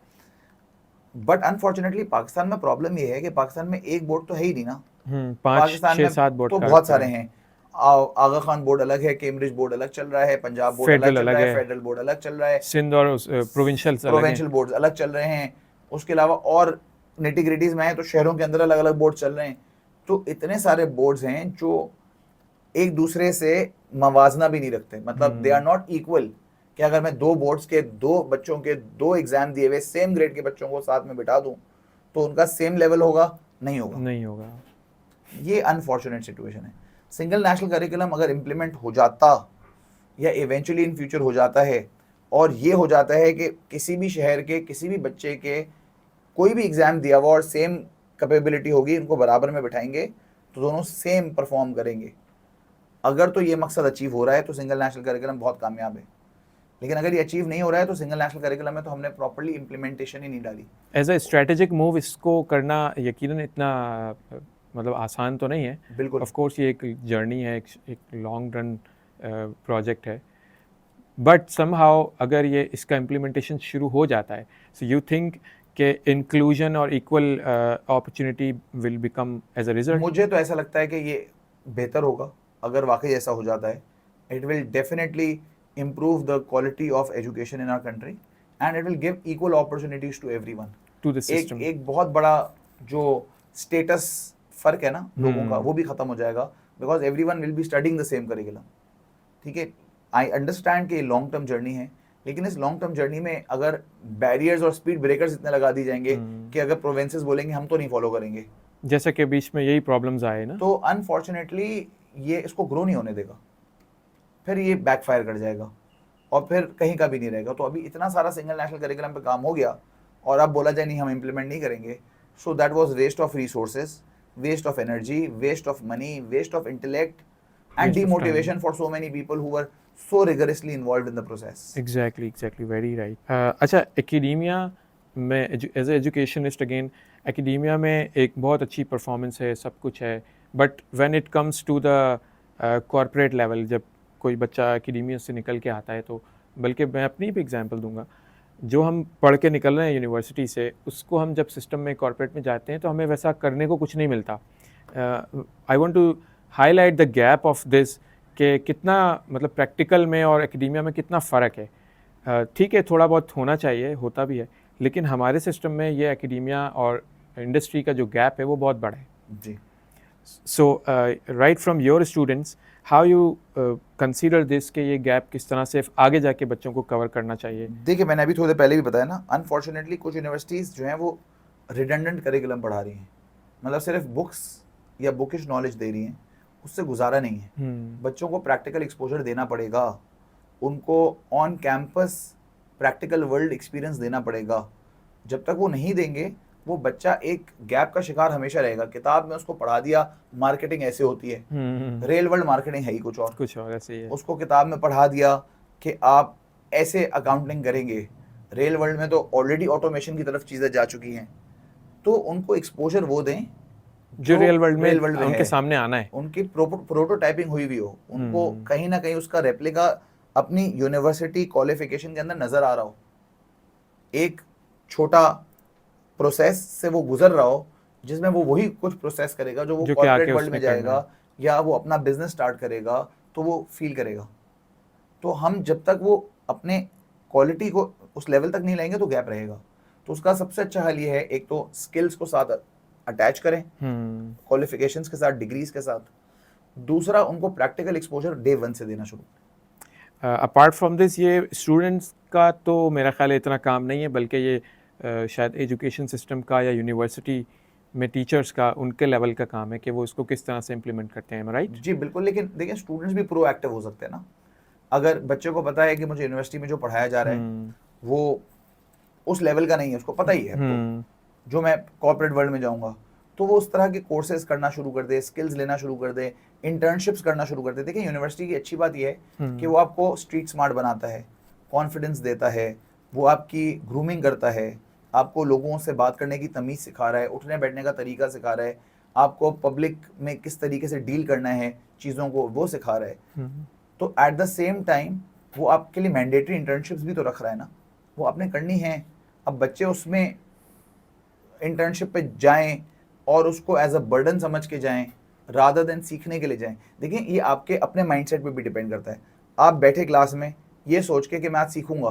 बट अनफॉर्चुनेटली पाकिस्तान में प्रॉब्लम ये है कि पाकिस्तान में एक बोर्ड तो है ही नहीं ना, 5 पाकिस्तान 6 में 7 बोर्ड तो का बहुत सारे हैं। आगा खान बोर्ड अलग है, कैम्ब्रिज बोर्ड अलग चल रहा है, पंजाब बोर्ड अलग चल रहा है, फेडरल बोर्ड अलग चल रहा है, सिंध और प्रोविंशियल बोर्ड अलग चल रहे हैं। उसके अलावा और निटिग्रिटीज में है तो शहरों के अंदर अलग अलग बोर्ड चल रहे हैं। तो इतने सारे बोर्ड्स हैं जो एक दूसरे से मवाजना भी नहीं रखते, मतलब दे आर नॉट इक्वल। कि अगर मैं दो बोर्ड्स के दो बच्चों के दो एग्जाम दिए हुए सेम ग्रेड के बच्चों को साथ में बिठा दूं तो उनका सेम लेवल होगा? नहीं होगा। ये अनफॉर्चुनेट सिचुएशन है। सिंगल नेशनल करिकुलम अगर इम्प्लीमेंट हो जाता या इवेंचुअली इन फ्यूचर हो जाता है और ये हो जाता है कि किसी भी शहर के किसी भी बच्चे के कोई भी एग्जाम दिया हुआ और सेम कैपेबिलिटी होगी, इनको बराबर में बिठाएंगे तो दोनों सेम परफॉर्म करेंगे। अगर तो ये मकसद अचीव हो रहा है तो सिंगल नेशनल करिकुलम बहुत कामयाब है, लेकिन अगर ये अचीव नहीं हो रहा है तो सिंगल नेशनल करिकुलम में तो हमने प्रॉपर्ली इम्प्लीमेंटेशन ही नहीं डाली। एज ए स्ट्रेटेजिक मूव इसको करना यकीनन इतना मतलब आसान तो नहीं है। बिल्कुल, ऑफ कोर्स ये एक जर्नी है, एक लॉन्ग रन प्रोजेक्ट है, बट समहाउ अगर ये इसका इम्प्लीमेंटेशन शुरू हो जाता है, सो यू थिंक कि इंक्लूजन और equal opportunity will become as a result? मुझे तो ऐसा लगता है कि ये बेहतर होगा अगर वाकई ऐसा हो जाता है। It will definitely improve the quality of education in our country and it will give equal opportunities to everyone, to the system। एक बहुत बड़ा जो स्टेटस फर्क है ना लोगों का वो भी खत्म हो जाएगा, because everyone will be studying the same curriculum. ठीक है, आई अंडरस्टैंड कि लॉन्ग टर्म जर्नी है, लेकिन इस लॉन्ग टर्म जर्नी में अगर बैरियर्स और स्पीड ब्रेकर्स इतने लगा दी जाएंगे कि अगर प्रोविंसेस बोलेंगे हम तो नहीं फॉलो करेंगे, जैसे कि बीच में यही प्रॉब्लम्स आए ना, तो अनफॉर्चुनेटली ये इसको ग्रो नहीं होने देगा, फिर ये बैकफायर कर जाएगा और फिर कहीं का भी नहीं रहेगा। तो अभी इतना सारा सिंगल नेशनल करिकुलम पे काम हो गया और अब बोला जाए नहीं हम इम्प्लीमेंट नहीं करेंगे, so that was waste of resources, waste of energy, waste of money, waste of intellect and demotivation for so many people who were so rigorously involved in the process. Exactly, very right. अच्छा, academia में as a educationist again, academia में एक बहुत अच्छी performance है, सब कुछ है, but when it comes to the corporate level, जब कोई बच्चा एकेडेमिया से निकल के आता है तो, बल्कि मैं अपनी भी एग्जांपल दूंगा, जो हम पढ़ के निकल रहे हैं यूनिवर्सिटी से, उसको हम जब सिस्टम में कॉर्पोरेट में जाते हैं तो हमें वैसा करने को कुछ नहीं मिलता। I want to highlight the gap of this कि कितना मतलब प्रैक्टिकल में और एकेडेमिया में कितना फ़र्क है। ठीक है, थोड़ा बहुत होना चाहिए, होता भी है, लेकिन हमारे सिस्टम में ये एकेडेमिया और इंडस्ट्री का जो गैप है वो बहुत बड़ा है। जी। So right from your students, how you consider this कि ये गैप किस तरह से आगे जाके बच्चों को कवर करना चाहिए? देखिए, मैंने अभी थोड़ी देर पहले भी बताया ना, अनफॉर्चुनेटली कुछ यूनिवर्सिटीज़ जो हैं वो रिडंडेंट करिकुलम पढ़ा रही हैं, मतलब सिर्फ बुक्स या बुकिश नॉलेज दे रही हैं, उससे गुजारा नहीं है। बच्चों को प्रैक्टिकल एक्सपोजर देना पड़ेगा, उनको on campus practical world experience देना पड़ेगा। जब तक वो नहीं देंगे, वो बच्चा एक गैप का शिकार हमेशा रहेगा। किताब में उसको पढ़ा दिया मार्केटिंग ऐसे होती है, रियल वर्ल्ड मार्केटिंग है ही कुछ और ऐसे ही है। उसको किताब में पढ़ा दिया कि आप ऐसे अकाउंटिंग करेंगे, रियल वर्ल्ड में तो ऑलरेडी ऑटोमेशन की तरफ चीज़ें जा चुकी हैं। तो उनको एक्सपोजर वो दें जो रियल वर्ल्ड में उनके है, सामने आना है, उनकी प्रोटोटाइपिंग हुई भी हो, उनको कहीं ना कहीं उसका रेप्लिका अपनी यूनिवर्सिटी क्वालिफिकेशन के अंदर नजर आ रहा हो, एक छोटा प्रोसेस से वो गुजर रहा हो जिसमें वो वही कुछ प्रोसेस करेगा जो वो कॉर्पोरेट वर्ल्ड में जाएगा या वो अपना बिजनेस स्टार्ट करेगा तो वो फील करेगा। तो हम जब तक वो अपने क्वालिटी को उस लेवल तक नहीं लाएंगे तो गैप रहेगा। तो उसका सबसे अच्छा हल ये है, एक तो स्किल्स को साथ अटैच करें क्वालिफिकेशंस के साथ, डिग्रीज के साथ। दूसरा, उनको प्रैक्टिकल एक्सपोजर डे 1 से देना शुरू करें। अपार्ट फ्रॉम दिस, ये स्टूडेंट्स का तो मेरा ख्याल है इतना काम नहीं है, बल्कि ये शायद एजुकेशन सिस्टम का या यूनिवर्सिटी में टीचर्स का, उनके लेवल का काम है कि वो इसको किस तरह से इम्प्लीमेंट करते हैं, राइट? जी बिल्कुल, लेकिन देखिए स्टूडेंट्स भी प्रोएक्टिव हो सकते हैं ना। अगर बच्चे को पता है कि मुझे यूनिवर्सिटी में जो पढ़ाया जा रहा है वो उस लेवल का नहीं है, उसको पता ही है तो जो मैं कॉर्पोरेट वर्ल्ड में जाऊंगा, तो वो उस तरह के कोर्सेज करना शुरू कर दे, स्किल्स लेना शुरू कर दे, इंटर्नशिप्स करना शुरू कर दे। देखिए यूनिवर्सिटी की अच्छी बात यह है कि वो आपको स्ट्रीट स्मार्ट बनाता है, कॉन्फिडेंस देता है, वो आपकी ग्रूमिंग करता है, आपको लोगों से बात करने की तमीज़ सिखा रहा है, उठने बैठने का तरीका सिखा रहा है, आपको पब्लिक में किस तरीके से डील करना है चीज़ों को वो सिखा रहा है। तो एट द सेम टाइम वो आपके लिए मैंडेटरी इंटर्नशिप्स भी तो रख रहा है ना, वो आपने करनी है। अब बच्चे उसमें इंटर्नशिप पे जाएं और उसको एज अ बर्डन समझ के जाएं रादर देन सीखने के लिए जाएं। देखिए ये आपके अपने माइंडसेट पे भी डिपेंड करता है। आप बैठे क्लास में ये सोच के कि मैं आज सीखूंगा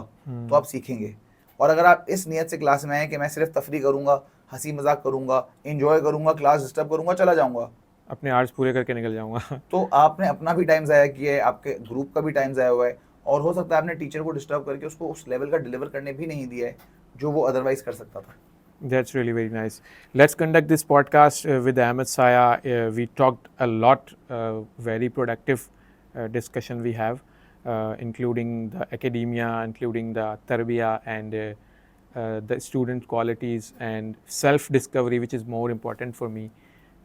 तो आप सीखेंगे, और अगर आप इस नियत से क्लास में आए कि मैं सिर्फ तफरी करूंगा, हंसी मजाक करूंगा, इंजॉय करूंगा, क्लास डिस्टर्ब करूंगा, चला जाऊंगा, अपने आवर्स पूरे करके निकल जाऊंगा तो आपने अपना भी टाइम ज़ाया किया है, आपके ग्रुप का भी टाइम ज़ाया हुआ है, और हो सकता है आपने टीचर को डिस्टर्ब करके उसको उस लेवल का डिलीवर करने भी नहीं दिया है जो वो अदरवाइज कर सकता था। That's really very nice. Let's conduct this podcast with Ahmed Saya. We talked a lot, very productive discussion we have, including the academia, including the tarbiyah and the student qualities and self-discovery, which is more important for me.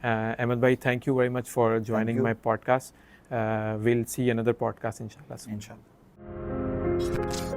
Ahmed bhai, thank you very much for joining my podcast. We'll see another podcast, inshallah. इंशाल्लाह।